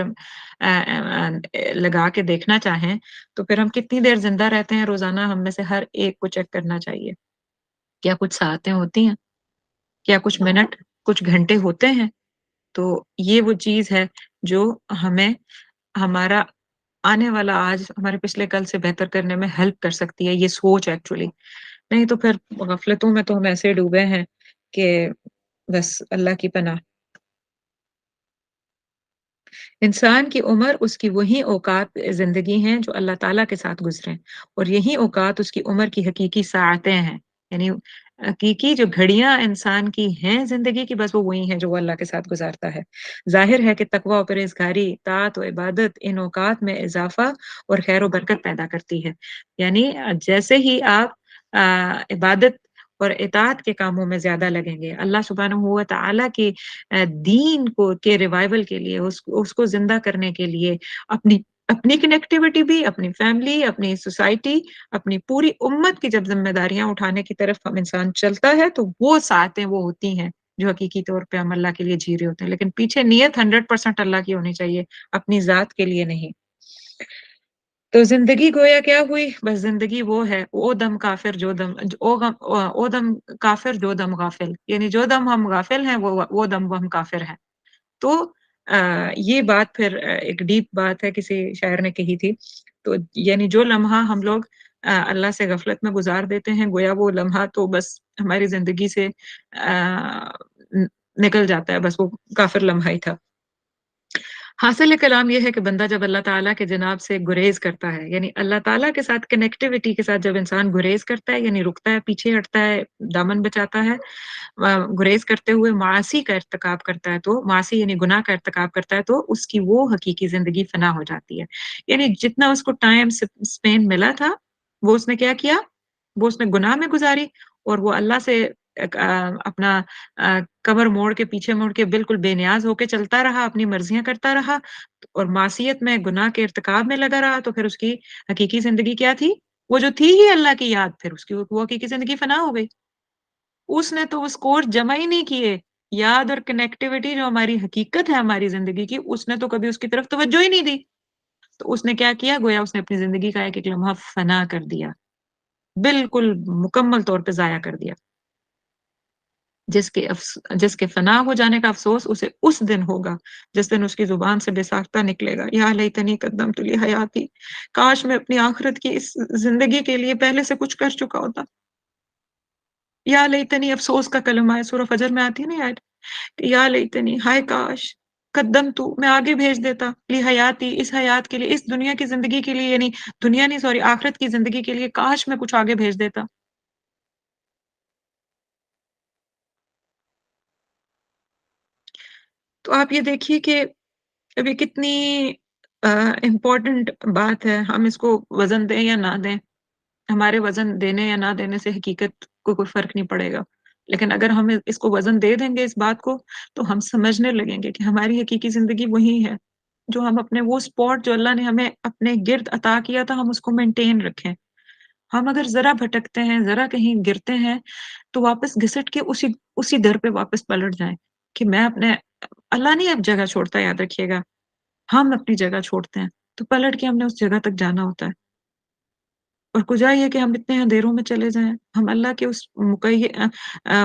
लगा के देखना चाहें, तो फिर हम कितनी देर ज़िंदा रहते हैं रोज़ाना, हम में से हर एक को चेक करना चाहिए। क्या कुछ साअतें होती हैं? क्या कुछ मिनट, कुछ घंटे होते हैं? तो ये वो चीज़ है जो हमें हमारा आने वाला आज हमारे पिछले कल से बेहतर करने में हेल्प कर सकती है, ये सोच एक्चुअली। नहीं तो फिर गफ़लतों में तो हम ऐसे डूबे हैं कि बस अल्लाह की पनाह। इंसान की उम्र उसकी वही औकात ज़िंदगी हैं जो अल्लाह ताला के साथ गुज़रें और यही औकात उसकी उम्र की हकीकी साअतें हैं। यानी हकीकी जो घड़ियाँ इंसान की हैं ज़िंदगी की, बस वो वही हैं जो वो अल्लाह के साथ गुज़ारता है। ज़ाहिर है कि तक़वा और परहेज़गारी, ताअत व इबादत इन औकात में इज़ाफ़ा और ख़ैर व बरकत पैदा करती है। यानी जैसे ही आप इबादत और इताअत के कामों में ज़्यादा लगेंगे, अल्लाह सुब्हानहू व तआला के दीन को के रिवाइवल के लिए, उसको ज़िंदा करने के लिए अपनी अपनी कनेक्टिविटी भी, अपनी फैमिली, अपनी सोसाइटी, अपनी पूरी उम्मत की जब ज़िम्मेदारियाँ उठाने की तरफ हम इंसान चलता है, तो वो सातें वो होती हैं, जो हकीकी तौर पे हम अल्लाह के लिए जी रहे होते हैं। लेकिन पीछे नियत 100% अल्लाह की होनी चाहिए, अपनी ज़ात के लिए नहीं। तो ज़िंदगी गोया क्या हुई? बस ज़िंदगी वो है, ओ दम काफ़िर जो दम ज ओ दम काफ़िर जो दम गाफ़िल, यानी जो दम हम गाफ़िल हैं, वो दम वो हम काफ़िर हैं। तो ये बात फिर एक डीप बात है, किसी शायर ने कही थी। तो यानी जो लम्हा हम लोग अल्लाह से गफ़लत में गुज़ार देते हैं, गोया वो लम्हा तो बस हमारी ज़िंदगी से न निकल जाता है, बस वो काफ़िर लम्हा ही था। हासिल कलाम ये है कि बंदा जब अल्लाह ताला के जनाब से गुरेज़ करता है, यानी अल्लाह ताला के साथ कनेक्टिविटी के साथ जब इंसान गुरेज़ करता है, यानी रुकता है, पीछे हटता है, दामन बचाता है, गुरेज़ करते हुए मासी का इर्तिकाब करता है, तो मासी यानी गुनाह का इर्तिकाब करता है, तो उसकी वो हकीकी ज़िंदगी फ़ना हो जाती है। यानी जितना उसको टाइम स्पेंड मिला था, वो उसने क्या किया? वो उसने गुनाह में गुज़ारी और वो अल्लाह से अपना कमर मोड़ के, पीछे मुड़ के बिल्कुल बेनियाज़ होके चलता रहा, अपनी मर्ज़ियाँ करता रहा और मासियत में, गुनाह के इर्तिकाब में लगा रहा, तो फिर उसकी हकीकी ज़िंदगी क्या थी? वो जो थी ही अल्लाह की याद, फिर उसकी वो हकीकी ज़िंदगी फ़ना हो गई। उसने तो वो स्कोर जमा ही नहीं किए। याद और कनेक्टिविटी जो हमारी हकीकत है हमारी ज़िंदगी की, उसने तो कभी उसकी तरफ तवज्जो ही नहीं दी। तो उसने क्या किया? गोया उसने अपनी ज़िंदगी का एक-एक लम्हा फ़ना कर दिया। बिल्कुल मुकम्मल तौर पे ज़ाया कर दिया। जिसके फ़ना हो जाने का अफ़सोस उसे उस दिन होगा, जिस दिन उसकी ज़ुबान से बेसाख्ता निकलेगा, या लैतनी कद्दमतु ली हयाती, काश मैं अपनी आखिरत की इस ज़िंदगी के लिए पहले से कुछ कर चुका होता। या लैतनी अफ़सोस का कलमा है, सूरह फ़जर में आती है ना ये आयत, कि या लैतनी हाय काश, कद्दमतु मैं आगे भेज देता, ली हयाती इस हयात के लिए, इस दुनिया की ज़िंदगी के लिए, यानी दुनिया नहीं सॉरी आखिरत की ज़िंदगी के लिए काश मैं कुछ आगे भेज देता। तो आप ये देखिए कि अभी कितनी इम्पोर्टेंट बात है, हम इसको वज़न दें या ना दें, हमारे वज़न देने या ना देने से हकीकत को कोई फ़र्क नहीं पड़ेगा। लेकिन अगर हम इसको वज़न दे देंगे इस बात को, तो हम समझने लगेंगे कि हमारी हकीकी ज़िंदगी वही है, जो हम अपने वो स्पॉट जो अल्लाह ने हमें अपने गिर्द अता किया था, हम उसको मेंटेन रखें। हम अगर ज़रा भटकते हैं, ज़रा कहीं गिरते हैं, तो वापस घिसट के उसी उसी दर पे वापस पलट जाएँ, कि मैं अपने अल्लाह नहीं अब जगह छोड़ता, याद रखिएगा। हम अपनी जगह छोड़ते हैं, तो पलट के हमने उस जगह तक जाना होता है। और कुजा ये कि हम इतने अंधेरों में चले जाएँ, हम अल्लाह के उस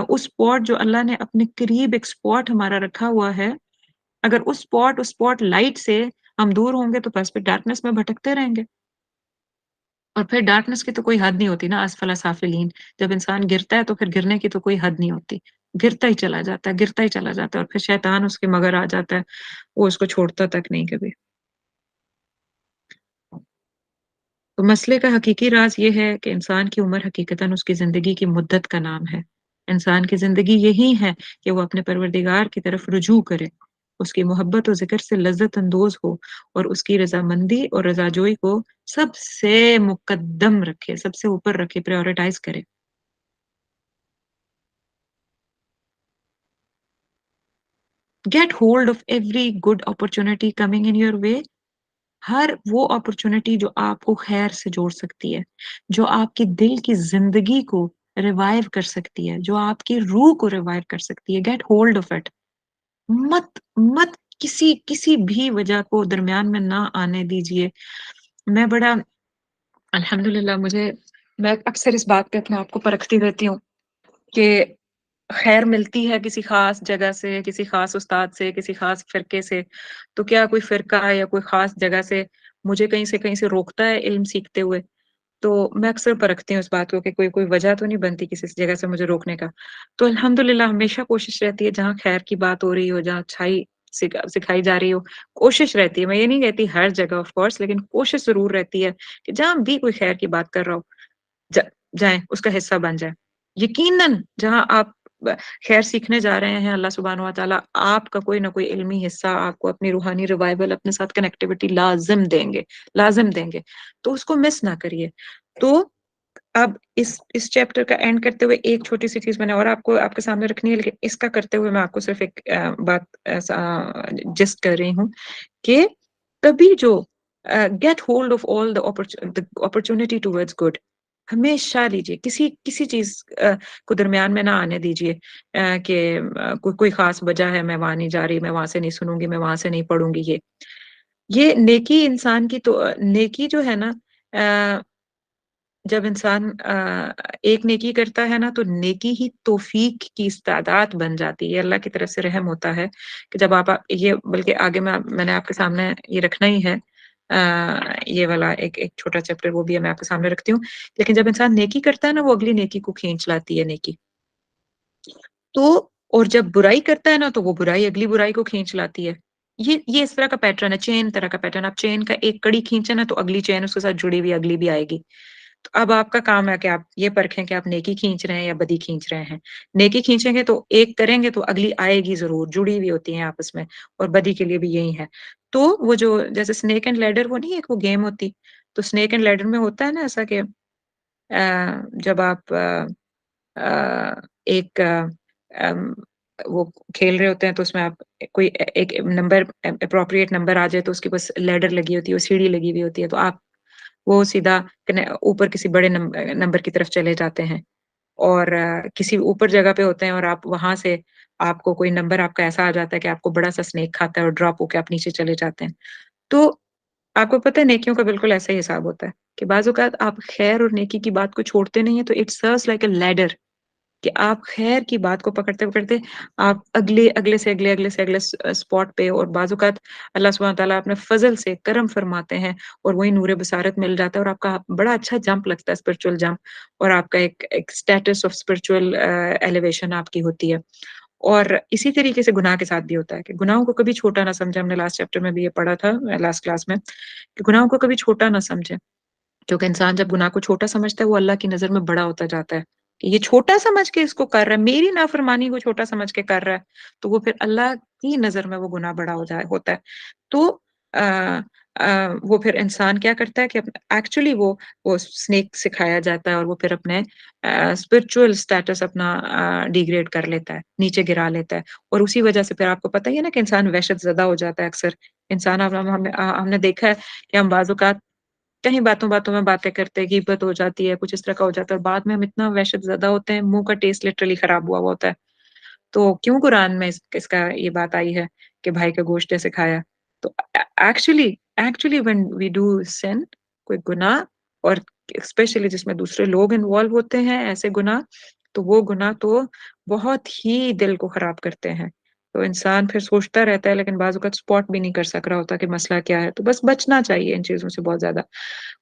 उस स्पॉट जो अल्लाह ने अपने करीब एक स्पॉट हमारा रखा हुआ है, अगर उस स्पॉट लाइट से हम दूर होंगे तो बस फिर डार्कनेस में भटकते रहेंगे। और फिर डार्कनेस की तो कोई हद नहीं होती ना, अस्फला साफिलीन। जब इंसान गिरता है तो फिर गिरने की तो कोई हद नहीं होती। गिरता ही चला जाता है, गिरता ही चला जाता है और फिर शैतान उसके मगर आ जाता है, वो उसको छोड़ता तक नहीं कभी। तो मसले का हकीकी राज ये है कि इंसान की उम्र हकीकतन उसकी ज़िंदगी की मुद्दत का नाम है। इंसान की ज़िंदगी यही है कि वो अपने परवरदिगार की तरफ रुजू करे, उसकी मोहब्बत और ज़िक्र से लज़्ज़त अंदोज़ हो और उसकी रज़ामंदी और रज़ाजोई को सबसे मुक़द्दम रखे, सबसे ऊपर रखे, प्रायोरिटाइज़ करे। Get hold of every good opportunity coming in your way. हर वो अपॉर्चुनिटी जो आपको खैर से जोड़ सकती है, जो आपकी दिल की जिंदगी को रिवाइव कर सकती है, जो आपकी रूह को रिवाइव कर सकती है, गेट होल्ड ऑफ इट। मत मत किसी किसी भी वजह को दरमियान में ना आने दीजिए। मैं बड़ा अल्हम्दुलिल्लाह मुझे मैं अक्सर इस बात पे अपने आप को परखती रहती हूँ कि खैर मिलती है किसी खास जगह से, किसी खास उस्ताद से, किसी खास फ़िरके से, तो क्या कोई फ़िरका या कोई खास जगह से मुझे कहीं से रोकता है इल्म सीखते हुए? तो मैं अक्सर परखती हूँ इस बात को कि कोई कोई वजह तो नहीं बनती किसी जगह से मुझे रोकने का। तो अल्हम्दुलिल्लाह हमेशा कोशिश रहती है जहाँ खैर की बात हो रही हो, जहाँ अच्छाई सिखाई जा रही हो, कोशिश रहती है। मैं ये नहीं कहती हर जगह ऑफ़ कोर्स लेकिन कोशिश ज़रूर रहती है कि जहाँ भी कोई खैर की बात कर रहा हो ज जाएँ, उसका हिस्सा बन जाएँ। यकीनन जहाँ आप ब खैर सीखने जा रहे हैं अल्लाह सुब्हानहू व तआला आपका कोई न कोई इल्मी हिस्सा आपको अपनी रूहानी रिवाइवल अपने साथ कनेक्टिविटी लाज़िम देंगे। तो उसको मिस ना करिए। तो अब इस चैप्टर का एंड करते हुए एक छोटी-सी चीज़ मैंने और आपको आपके सामने रखनी है लेकिन इसका करते हुए मैं आपको सिर्फ़ एक बात जस्ट कर रही हूँ कि कभी जो gate hold of all the opportunity towards good हमेशा लीजिए किसी किसी चीज़ को दरमियान में ना आने दीजिए कि कोई ख़ास वजह है मैं वहाँ नहीं जा रही, मैं वहाँ से नहीं सुनूँगी, मैं वहाँ से नहीं पढ़ूँगी ये नेकी इंसान की तो नेकी जो है ना अ जब इंसान एक नेकी करता है ना तो नेकी ही तौफ़ीक की इस्तादात बन जाती है। अल्लाह की तरफ से रहम होता है कि जब आप ये बल्कि आगे मैंने आपके सामने ये रखना ही है ये वाला एक एक छोटा चैप्टर वो भी है मैं आपके सामने रखती हूँ। लेकिन जब इंसान नेकी करता है ना वो अगली नेकी को खींच लाती है नेकी। तो और जब बुराई करता है ना तो वो बुराई अगली बुराई को खींच लाती है। ये इस तरह का पैटर्न है, चेन तरह का पैटर्न। आप चेन का एक कड़ी खींचे ना तो अगली चेन उसके साथ जुड़ी हुई अगली भी आएगी। तो अब आपका काम है कि आप ये परखें कि आप नेकी खींच रहे हैं या बदी खींच रहे हैं। नेकी खींचेंगे तो एक करेंगे तो अगली आएगी ज़रूर, जुड़ी हुई होती हैं आपस में और बदी के लिए भी यही है। तो वो जो जैसे स्नेक एंड लैडर वो नहीं एक वो गेम होती, तो स्नेक एंड लैडर में होता है ना ऐसा कि जब आप एक अम, वो खेल रहे होते हैं तो उसमें आप कोई एक नंबर एप्रोप्रिएट नंबर आ जाए तो उसके पास लैडर लगी होती है, वो सीढ़ी लगी हुई होती है, तो आप वो सीधा ऊपर किसी बड़े नंबर की तरफ चले जाते हैं और किसी ऊपर जगह पे होते हैं और आप वहां से आपको कोई नंबर आपका ऐसा आ जाता है कि आपको बड़ा सा स्नेक खाता है और ड्रॉप होके आप नीचे चले जाते हैं। तो आपको पता है नेकियों का बिल्कुल ऐसा ही हिसाब होता है कि बाज़ औक़ात आप खैर और नेकी की बात को छोड़ते नहीं हैं तो it serves like a ladder कि आप खैर की बात को पकड़ते-पकड़ते आप अगले से अगले स्पॉट पे और बाज़ औक़ात अल्लाह सुब्हानहू तआला अपने फ़ज़ल से करम फ़रमाते हैं और वही नूर बसारत मिल जाता है और आपका बड़ा अच्छा जंप लगता है स्पिरिचुअल जंप और आपका एक एक स्टेटस ऑफ स्पिरिचुअल एलिवेशन आपकी होती है। और इसी तरीके से गुनाह के साथ भी होता है कि गुनाहों को कभी छोटा ना समझें, हमने लास्ट चैप्टर में भी ये पढ़ा था लास्ट क्लास में, कि गुनाहों को कभी छोटा ना समझें। क्योंकि इंसान जब गुनाह को छोटा समझता है, वो अल्लाह की नज़र में बड़ा होता जाता है। कि ये छोटा समझ के इसको कर रहा है, मेरी नाफ़रमानी को छोटा समझ के कर रहा है, तो वो फिर अल्लाह की नज़र में वो गुनाह बड़ा होता है। तो अ वो फिर इंसान क्या करता है कि एक्चुअली वो स्नेक सिखाया जाता है और वो फिर अपने स्पिरिचुअल स्टेटस अपना डिग्रेड कर लेता है, नीचे गिरा लेता है और उसी वज़ह से फिर आपको पता ही है ना कि इंसान वहशत ज़दा हो जाता है अक्सर। इंसान अब हमने देखा है कि हम बाज़ औक़ात कहीं बातों-बातों में बातें करते हैं, ग़ीबत हो जाती है, कुछ इस तरह का हो जाता है और बाद में हम इतना वहशत ज़दा होते हैं, मुँह का टेस्ट लिटरली ख़राब हुआ हुआ होता है। तो क्यों कुरान में इसका ये बात आई है कि भाई का गोश्त ऐसे खाया? तो actually actually when we do sin कोई गुनाह اور स्पेशली जिसमें दूसरे लोग इन्वॉल्व होते हैं ऐसे गुनाह, तो वो गुनाह तो बहुत ही दिल को खराब करते हैं। तो इंसान फिर सोचता रहता है लेकिन बाज़ औक़ात स्पॉट भी नहीं कर सक रहा होता कि मसला क्या है, तो बस बचना चाहिए इन चीज़ों से बहुत ज़्यादा।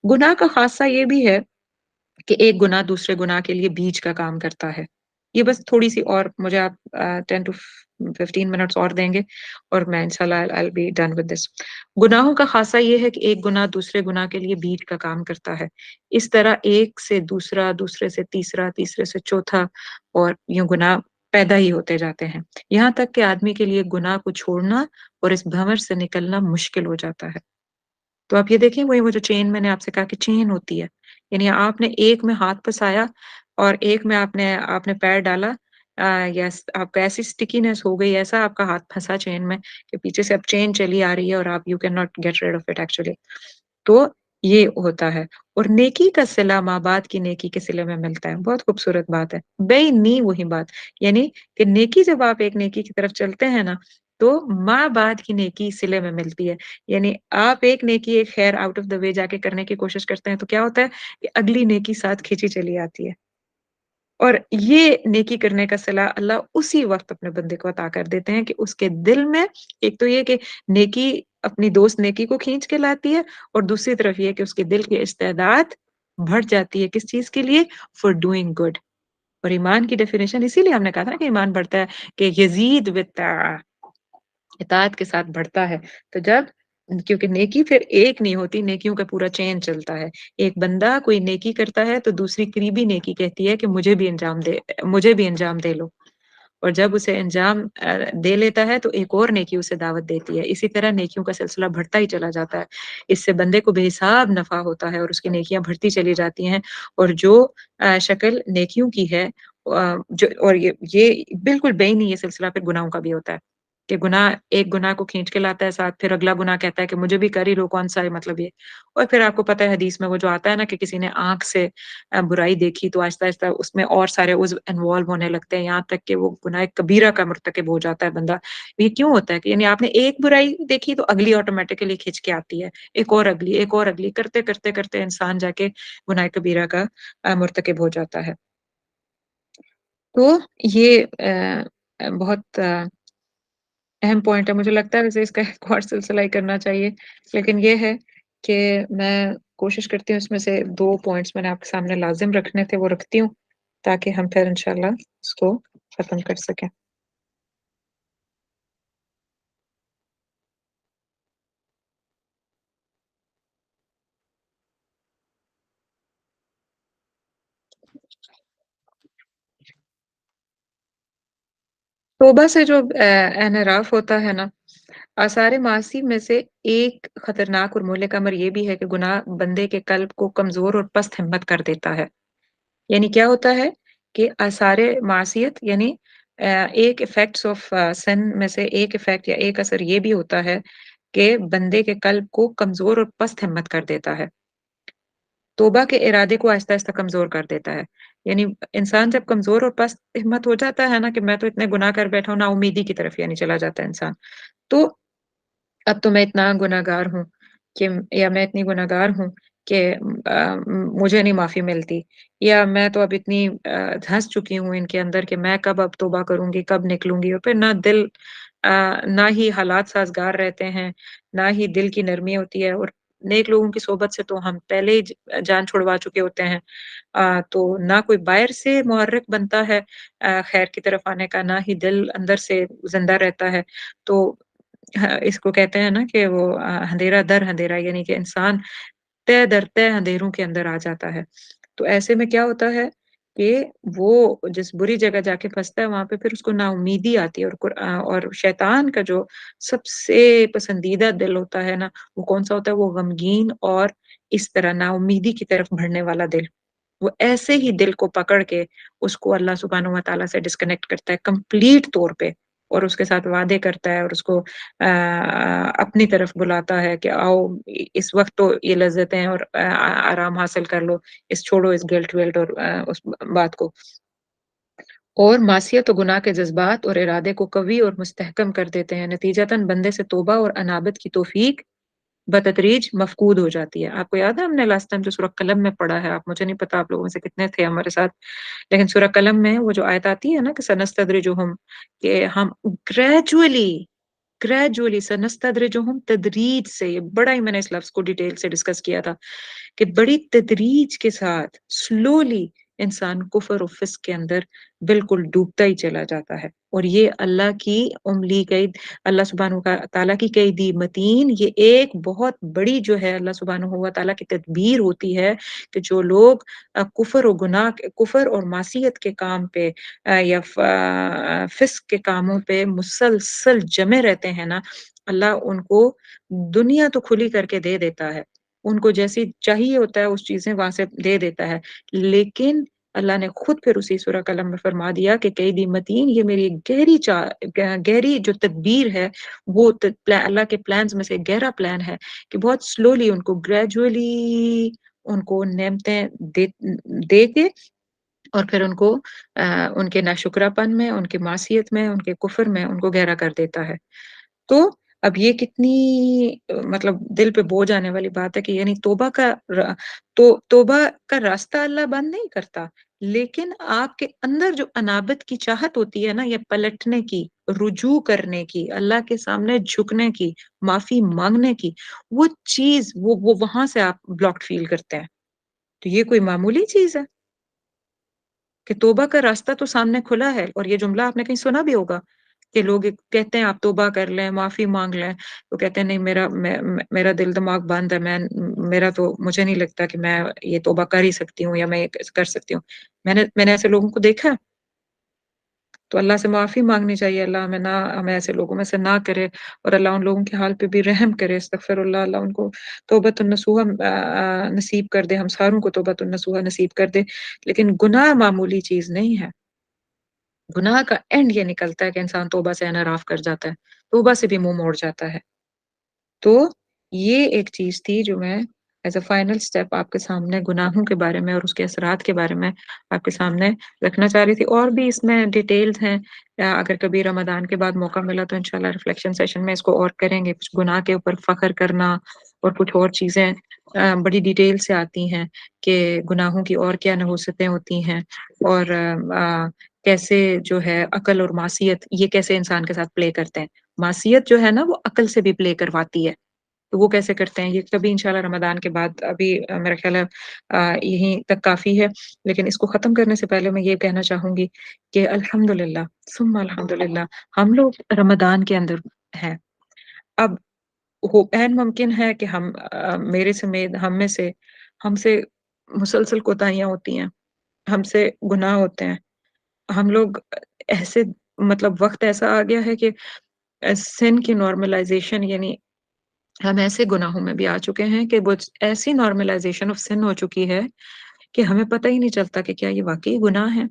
गुनाह का ख़ासा ये भी है कि एक गुनाह दूसरे गुनाह के लिए बीज का काम करता है। ये बस थोड़ी-सी और मुझे आप 10 टू 15 मिनट्स और देंगे और मैं इंशाल्लाह I will be done with this. गुनाहों का ख़ासा ये है कि एक गुनाह दूसरे गुनाह के लिए बीज का काम करता है। इस तरह एक से दूसरा, दूसरे से तीसरा, तीसरे से चौथा और यूँ गुनाह पैदा ही होते जाते हैं। यहाँ तक कि आदमी के लिए गुनाह को छोड़ना और इस भंवर से निकलना मुश्किल हो जाता है। तो आप ये देखें वही वो जो चेन मैंने आपसे कहा कि चेन होती है, यानी आपने एक में हाथ फँसाया और एक में आपने आपने पैर डाला यस आपका ऐसी स्टिकीनेस हो गई, ऐसा आपका हाथ फँसा चेन में कि पीछे से अब चेन चली आ रही है और आप you can not get rid of it actually. तो ये होता है और नेकी का सिला माँ-बाप की नेकी के सिले में मिलता है, बहुत खूबसूरत बात है। बेईनी वही बात, यानी कि नेकी जब आप एक नेकी की तरफ चलते हैं ना, तो माँ-बाप की नेकी सिले में मिलती है। यानी आप एक नेकी, एक खैर आउट ऑफ द वे जाके करने की कोशिश करते हैं, तो क्या होता है कि अगली नेकी साथ खींची चली आती है। और ये नेकी करने का सिला अल्लाह उसी वक़्त अपने बंदे को अता कर देते हैं कि उसके दिल में एक तो ये कि नेकी अपनी दोस्त नेकी को खींच के लाती है और दूसरी तरफ ये कि उसके दिल की इस्तेदाद बढ़ जाती है, किस चीज़ के लिए? For doing good. और ईमान की डेफिनिशन इसीलिए हमने कहा था ना कि ईमान बढ़ता है कि यज़ीद बित्ता इताअत के साथ बढ़ता है। तो जब क्योंकि नेकी फिर एक नहीं होती, नेकियों का पूरा चेन चलता है। एक बंदा कोई नेकी करता है तो दूसरी करीबी नेकी कहती है कि मुझे भी अंजाम दे लो। और जब उसे अंजाम दे लेता है तो एक और नेकी उसे दावत देती है। इसी तरह नेकियों का सिलसिला बढ़ता ही चला जाता है। इससे बंदे को बेहिसाब नफ़ा होता है और उसकी नेकियाँ बढ़ती चली जाती हैं और जो शक्ल नेकियों की है जो और ये बिल्कुल बेईनी ये सिलसिला फिर गुनाहों का भी होता है, कि गुनाह एक गुनाह को खींच के लाता है साथ, फिर अगला गुनाह कहता है कि मुझे भी कर ही लो, कौन-सा है मतलब ये। और फिर आपको पता है हदीस में वो जो आता है ना कि किसी ने आँख से बुराई देखी तो आहिस्ता-आहिस्ता उसमें और सारे उज़्व इन्वॉल्व होने लगते हैं, यहाँ तक कि वो गुनाह कबीरा का मुर्तकिब हो जाता है बंदा। ये क्यों होता है कि यानी आपने एक बुराई देखी तो अगली ऑटोमैटिकली खिंच के आती है, एक और अगली, करते-करते इंसान जाके गुनाह कबीरा का मुर्तकिब हो जाता है। तो ये बहुत अहम पॉइंट है, मुझे लगता है वैसे इसका एक और सिलसिला ही करना चाहिए, लेकिन ये है कि मैं कोशिश करती हूँ इसमें से 2 पॉइंट्स मैंने आपके सामने लाज़िम रखने थे, वो रखती हूँ, ताकि हम फिर इंशाल्लाह इसको ख़त्म कर सकें। तौबा से जो एनहराफ होता है ना, आसार मासी में से एक खतरनाक और मूलिक अमर ये भी है कि गुनाह बंदे के कल्ब को कमज़ोर और पस्त हिम्मत कर देता है। यानी क्या होता है कि आसारे मासियत यानी एक इफ़ेक्ट्स ऑफ सिन में से एक इफ़ेक्ट या एक असर ये भी होता है कि बंदे के कल्ब को कमज़ोर और पस्त हिम्मत कर देता है। तौबा के इरादे को आहिस्ता-आहिस्ता कमज़ोर कर देता है। यानी इंसान जब कमज़ोर और पस्त हिम्मत हो जाता है ना कि मैं तो इतने गुनाह कर बैठा हूँ, नाउम्मीदी की तरफ यानी चला जाता है इंसान। तो अब तो मैं इतना गुनहगार हूँ कि या मैं इतनी गुनहगार हूँ कि मुझे नहीं माफ़ी मिलती या मैं तो अब इतनी धँस चुकी हूँ इनके अंदर कि मैं कब अब तौबा करूँगी, कब निकलूँगी और फिर ना दिल ना ही हालात साज़गार रहते हैं, ना ही दिल की नरमी होती है और नेक लोगों की सोहबत से तो हम पहले ही जान छुड़वा चुके होते हैं। तो ना कोई बाहर से मुहर्रिक बनता है खैर की तरफ आने का, ना ही दिल अंदर से ज़िंदा रहता है। तो हाँ, इसको कहते हैं ना कि वो अंधेरा दर अंधेरा यानी कि इंसान तह दर तह अंधेरों के अंदर आ जाता है। तो ऐसे में क्या होता है कि वो जिस बुरी जगह जाके फँसता है वहाँ पे फिर उसको नाउम्मीदी आती है और शैतान का जो सबसे पसंदीदा दिल होता है ना, वो कौन-सा होता है? वो गमगीन और इस तरह नाउम्मीदी की तरफ बढ़ने वाला दिल। वो ऐसे ही दिल को पकड़ के उसको अल्लाह सुब्हानहू व तआला से डिस्कनेक्ट करता है कंप्लीट तौर पे और उसके साथ वादे करता है और उसको अपनी तरफ बुलाता है कि आओ इस वक़्त तो ये लज़्ज़तें हैं और आराम हासिल कर लो, इस छोड़ो इस गिल्ट-विल्ट और उस बात को। और मासियत और गुनाह के जज़्बात और इरादे को कवी और मुस्तहकम कर देते हैं। नतीजतन बंदे से तौबा और अनाबत की तौफ़ीक बतदरीज मफ़कूद हो जाती है। आपको याद है हमने लास्ट टाइम जो सूरह कलम में पढ़ा है, आप मुझे नहीं पता आप लोगों में से कितने थे हमारे साथ, लेकिन सूरह कलम में वो जो आयत आती है ना कि सनस्तदरिजुहुम, कि हम ग्रेजुअली ग्रेजुअली सनस्तदरिजुहुम तदरीज से, ये बड़ा ही मैंने इस लफ्ज़ को डिटेल से डिस्कस किया था कि बड़ी तदरीज के साथ स्लोली इंसान कुफर और फिस्क के अंदर बिल्कुल डूबता ही चला जाता है। और ये अल्लाह की उम्ली कई, अल्लाह सुब्हानहू व तआला की कई दी मतीन, ये एक बहुत बड़ी जो है अल्लाह सुब्हानहू व तआला की तदबीर होती है कि जो लोग कुफर और गुनाह, कुफर और मासियत के काम पे या फिस्क के कामों पे मुसलसल जमे रहते हैं ना, अल्लाह उनको दुनिया तो खुली करके दे देता है। उनको जैसी चाहिए होता है उस चीज़ें वहाँ से दे देता है। लेकिन अल्लाह ने खुद फिर उसी सूरह कलम में फरमा दिया कि कैदी मतीन, ये मेरी एक गहरी जो तदबीर है, वो अल्लाह के प्लान्स में से एक गहरा प्लान है कि बहुत स्लोली उनको ग्रेजुअली उनको नेमतें दे के और फिर उनको उनके नाशुक्रापन में, उनकी मासियत में, उनके कुफ्र में उनको गहरा कर देता है। तो अब ये कितनी मतलब दिल पे बोझ आने वाली बात है कि यानी तौबा का रास्ता अल्लाह बंद नहीं करता, लेकिन आपके अंदर जो अनाबत की चाहत होती है ना, ये पलटने की, रुजू करने की, अल्लाह के सामने झुकने की, माफ़ी माँगने की, वो चीज़ वो वहाँ से आप ब्लॉक्ड फ़ील करते हैं। तो ये कोई मामूली चीज़ है कि तौबा का रास्ता तो सामने खुला है, और ये जुमला आपने कहीं सुना भी होगा कि लोग कहते हैं आप तौबा कर लें, माफ़ी माँग लें, तो कहते हैं नहीं, मेरा दिल-दिमाग बंद है, मेरा तो मुझे नहीं लगता कि मैं ये तौबा कर ही सकती हूँ या मैं ये कर सकती हूँ। मैंने ऐसे लोगों को देखा है, तो अल्लाह से माफ़ी माँगनी चाहिए, अल्लाह हमें ऐसे लोगों में से ना करे, और अल्लाह उन लोगों के हाल पे भी रहम करे, अस्तगफिरुल्लाह, अल्लाह उनको तौबतुन नसूहा नसीब कर दे, हम सारों को तौबतुन नसूहा नसीब कर दे। लेकिन गुनाह मामूली चीज़ नहीं है। गुनाह का एंड ये निकलता है कि इंसान तौबा से एनराफ कर जाता है, तौबा से भी मुँह मोड़ जाता है। तो ये एक चीज़ थी जो मैं एज़ अ फाइनल स्टेप आपके सामने गुनाहों के बारे में और उसके असरात के बारे में आपके सामने रखना चाह रही थी। और भी इसमें डिटेल्स हैं, अगर कभी रमज़ान के बाद मौका मिला तो इंशाल्लाह रिफ्लेक्शन सेशन में इसको और करेंगे। कुछ गुनाह के ऊपर फ़ख्र करना और कुछ और चीज़ें बड़ी डिटेल से आती हैं कि गुनाहों की और क्या नहुसतें होती हैं, और कैसे जो है अक़ल और मासियत ये कैसे इंसान के साथ प्ले करते हैं। मासियत जो है ना वो अक़ल से भी प्ले करवाती है। तो वो कैसे करते हैं, ये कभी इंशाल्लाह रमज़ान के बाद, अभी मेरा ख़्याल है यहीं तक काफ़ी है। लेकिन इसको ख़त्म करने से पहले मैं ये कहना चाहूँगी कि अल्हम्दुलिल्लाह, सुम्मा अल्हम्दुलिल्लाह, हम लोग रमज़ान के अंदर हैं। अब हो ऐन मुमकिन है कि मेरे समेत हमसे मुसलसल कोताहियाँ होती हैं, हमसे गुनाह होते हैं। हम लोग ऐसे मतलब वक़्त ऐसा आ गया है कि सिन की नॉर्मलाइज़ेशन, यानी हम ऐसे गुनाहों में भी आ चुके हैं कि वो ऐसी नॉर्मलाइज़ेशन ऑफ सिन हो चुकी है कि हमें पता ही नहीं चलता कि क्या ये वाक़ई गुनाह है।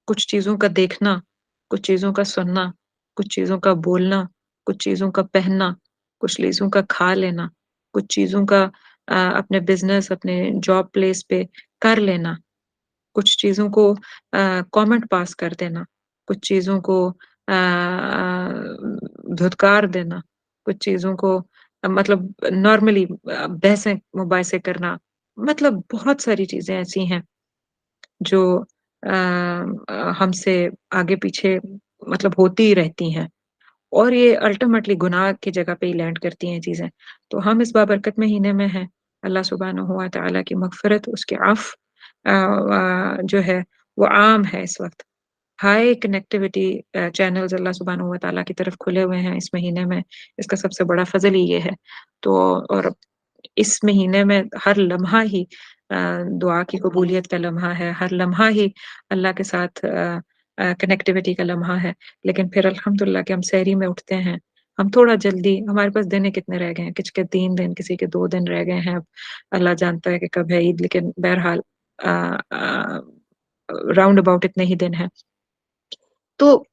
कुछ चीज़ों का देखना, कुछ चीज़ों का सुनना, कुछ चीज़ों का बोलना, कुछ चीज़ों का पहनना, कुछ चीज़ों का खा लेना, कुछ चीज़ों का अपने बिज़नेस, अपने जॉब प्लेस पे कर लेना, कुछ चीज़ों को कमेंट पास कर देना, कुछ चीज़ों को धुतकार देना, कुछ चीज़ों को मतलब नॉर्मली बहसें-मुबाहसे करना, मतलब बहुत सारी चीज़ें ऐसी हैं जो हमसे आगे-पीछे मतलब होती ही रहती हैं, और ये अल्टीमेटली गुनाह की जगह पे ही लैंड करती हैं चीज़ें। तो हम इस बाबरकत महीने में हैं, अल्लाह सुब्हानहू व तआला की मग़फ़िरत, उसके जो है वो आम है इस वक़्त। हाई कनेक्टिविटी चैनल्स अल्लाह सुब्हानहू व तआला की तरफ खुले हुए हैं इस महीने में, इसका सबसे बड़ा फ़ज़ल ही ये है। तो और इस महीने में हर लम्हा ही दुआ की कबूलियत का लम्हा है, हर लम्हा ही अल्लाह के साथ कनेक्टिविटी का लम्हा है। लेकिन फिर अल्हम्दुलिल्लाह कि हम सहरी में उठते हैं, हम थोड़ा जल्दी, हमारे पास दिन ही कितने रह गए हैं, किसी के 3 दिन, किसी के 2 दिन रह गए हैं अब, अल्लाह जानता है कि कब है ईद, लेकिन बहरहाल अ अ, राउंड अबाउट इतने ही दिन हैं। तो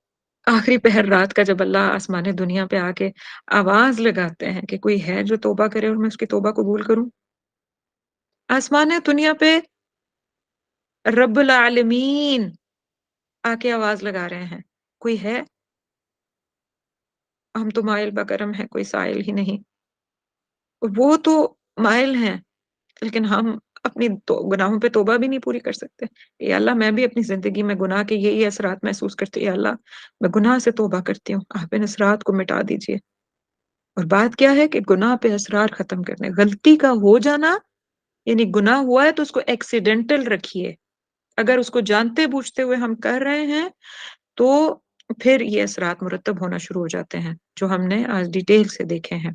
आखिरी पहर रात का जब अल्लाह आसमाने दुनिया पे आके आवाज़ लगाते हैं कि कोई है जो तौबा करे और मैं उसकी तौबा कबूल करूँ। आसमाने दुनिया पे रब्बुल आलमीन आके आवाज़ लगा रहे हैं, कोई है? हम तो माइल बकरम हैं, कोई साइल ही नहीं। وہ تو مائل ہیں، لیکن ہم اپنی گناہوں پہ توبہ بھی نہیں پوری کر سکتے۔ یا اللہ میں بھی اپنی زندگی میں گناہ کے یہی اثرات محسوس کرتی ہوں، یا اللہ میں گناہ سے توبہ کرتی ہوں، آپ ان اثرات کو مٹا دیجیے۔ اور بات کیا ہے کہ گناہ پہ اثرات ختم کرنے، غلطی کا ہو جانا یعنی گناہ ہوا ہے تو اس کو ایکسیڈنٹل رکھیے، اگر اس کو جانتے بوجھتے ہوئے ہم کر رہے ہیں تو پھر یہ اثرات مرتب ہونا شروع ہو جاتے ہیں جو ہم نے آج ڈیٹیل سے دیکھے ہیں،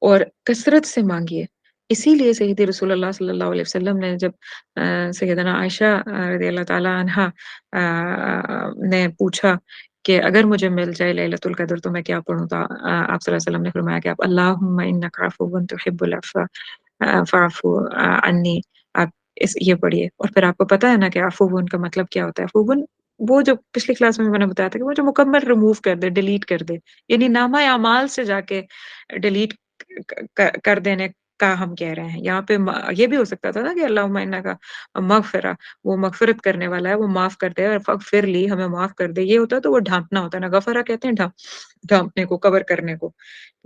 اور کثرت سے مانگیے۔ اسی لیے سیدی رسول اللہ صلی اللہ علیہ وسلم نے جب سیدنا عائشہ رضی اللہ تعالی عنہا نے پوچھا کہ اگر مجھے مل جائے لیلۃ القدر تو میں کیا پڑھوں، تو آپ صلی اللہ علیہ وسلم نے فرمایا کہ آپ اللہم انک عفو تحب العفو فاعفو عنی، آپ یہ پڑھیے۔ اور پھر آپ کو پتا ہے نا کہ عفو کا مطلب کیا ہوتا ہے؟ عفو وہ جو پچھلی کلاس میں نے بتایا تھا کہ وہ جو مکمل ریموو کر دے، ڈیلیٹ کر دے، یعنی نامہ اعمال سے جا کے ڈیلیٹ کر دینے کا ہم کہہ رہے ہیں یہاں پہ۔ یہ بھی ہو سکتا تھا نا کہ اللہم انکا مغفرہ، وہ مغفرت کرنے والا ہے، وہ معاف کر دے، اور فغفر لی، ہمیں معاف کر دے، یہ ہوتا تو وہ ڈھانپنا ہوتا ہے نا، غفرہ کہتے ہیں ڈھانپنے کو، کور کرنے کو۔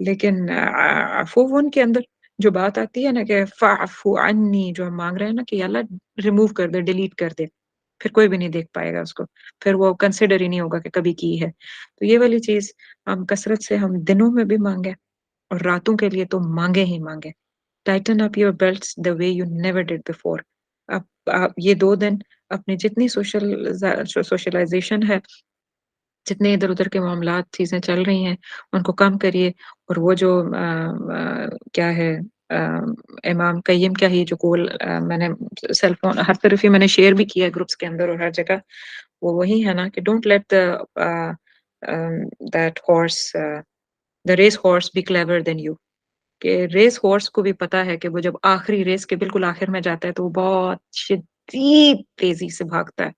لیکن عفو کے اندر جو بات آتی ہے نا کہ فاعفو عنی، جو ہم مانگ رہے ہیں نا کہ اللہ ریموو کر دے، ڈیلیٹ کر دے، پھر کوئی بھی نہیں دیکھ پائے گا اس کو، پھر وہ کنسیڈر ہی نہیں ہوگا کہ کبھی کی ہے۔ تو یہ والی چیز ہم کثرت سے ہم دنوں میں بھی مانگیں اور راتوں کے لیے تو مانگے ہی مانگے۔ Titan up your belts the way you never did before۔ آپ یہ 2 دن اپنی جتنی سوشلائزیشن ہے، جتنے ادھر ادھر کے معاملات چیزیں چل رہی ہیں ان کو کم کریے، اور وہ جو کیا ہے امام قیم کا ہی جو قول میں نے سیل فون ہر طرف ہی میں نے شیئر بھی کیا گروپس کے اندر اور ہر جگہ، وہ وہی ہے نا کہ don't let that horse the race horse be clever than you، کہ ریس ہارس کو بھی پتا ہے کہ وہ جب آخری ریس کے بالکل آخر میں جاتا ہے تو وہ بہت شدید تیزی سے بھاگتا ہے۔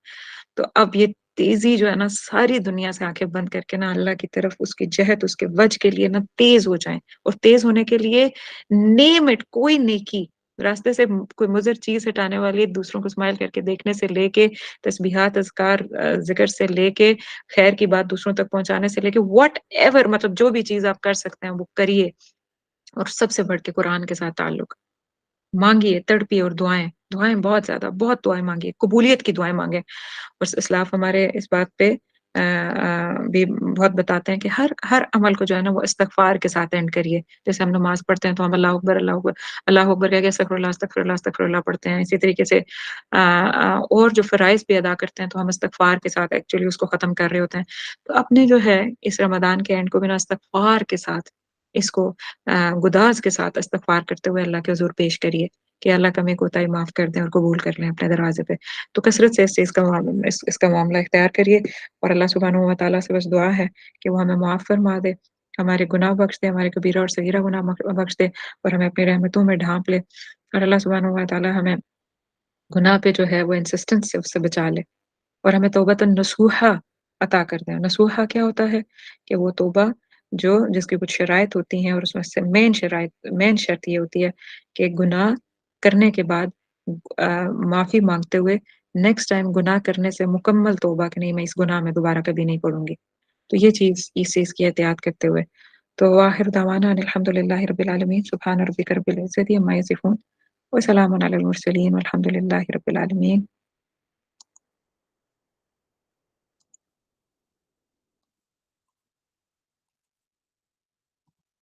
تو اب یہ تیزی جو ہے نا، ساری دنیا سے آنکھیں بند کر کے نا اللہ کی طرف اس کی جہت، اس کے وجہ کے لیے نا تیز ہو جائیں، اور تیز ہونے کے لیے نیم اٹ، کوئی نیکی راستے سے، کوئی مضر چیز ہٹانے والی، دوسروں کو اسمائل کر کے دیکھنے سے لے کے، تسبیحات اذکار ذکر سے لے کے، خیر کی بات دوسروں تک پہنچانے سے لے کے، واٹ ایور، مطلب جو بھی چیز آپ کر سکتے ہیں وہ کریے، اور سب سے بڑھ کے قرآن کے ساتھ تعلق مانگیے، تڑپیے، اور دعائیں بہت زیادہ، بہت دعائیں مانگیے، قبولیت کی دعائیں مانگیں۔ اور اسلاف ہمارے اس بات پہ بھی بہت بتاتے ہیں کہ ہر عمل کو جو ہے نا وہ استغفار کے ساتھ اینڈ کریے۔ جیسے ہم نماز پڑھتے ہیں تو ہم اللہ اکبر اللہ اکبر اللہ اکبر کہہ کے استغفر اللہ استغفر اللہ استغفر اللہ پڑھتے ہیں، اسی طریقے سے اور جو فرائض بھی ادا کرتے ہیں تو ہم استغفار کے ساتھ ایکچولی اس کو ختم کر رہے ہوتے ہیں۔ تو اپنے جو ہے اس رمضان کے اینڈ کو بنا استغفار کے ساتھ، اس کو گداز کے ساتھ استغفار کرتے ہوئے اللہ کے حضور پیش کریے کہ اللہ کمی کوتاہی معاف کر دیں اور قبول کر لیں اپنے دروازے پہ۔ تو کثرت سے اس چیز کا اس کا معاملہ اختیار کریے، اور اللہ سبحانہ و تعالیٰ سے بس دعا ہے کہ وہ ہمیں معاف فرما دے، ہمارے گناہ بخش دے، ہمارے کبیرہ اور صغیرہ گناہ بخش دے، اور ہمیں اپنی رحمتوں میں ڈھانپ لے، اور اللہ سبحانہ و تعالیٰ ہمیں گناہ پہ جو ہے وہ انسسٹنس سے اس سے بچا لے، اور ہمیں توبۃ النصوحہ عطا کر دیں۔ نصوحہ کیا ہوتا ہے؟ کہ وہ توبہ جس کی کچھ شرائط ہوتی ہیں، اور اس میں سے مین شرط یہ ہوتی ہے کہ گناہ کرنے کے بعد معافی مانگتے ہوئے نیکسٹ ٹائم گناہ کرنے سے مکمل توبہ کہ نہیں، میں اس گناہ میں دوبارہ کبھی نہیں پڑوں گی۔ تو یہ چیز، اس چیز کی احتیاط کرتے ہوئے، تو آخر دعوانا ان الحمد للہ رب العالمین، سبحان ربک رب العزت عما یصفون، وسلام علی المرسلین والحمد للہ رب العالمین۔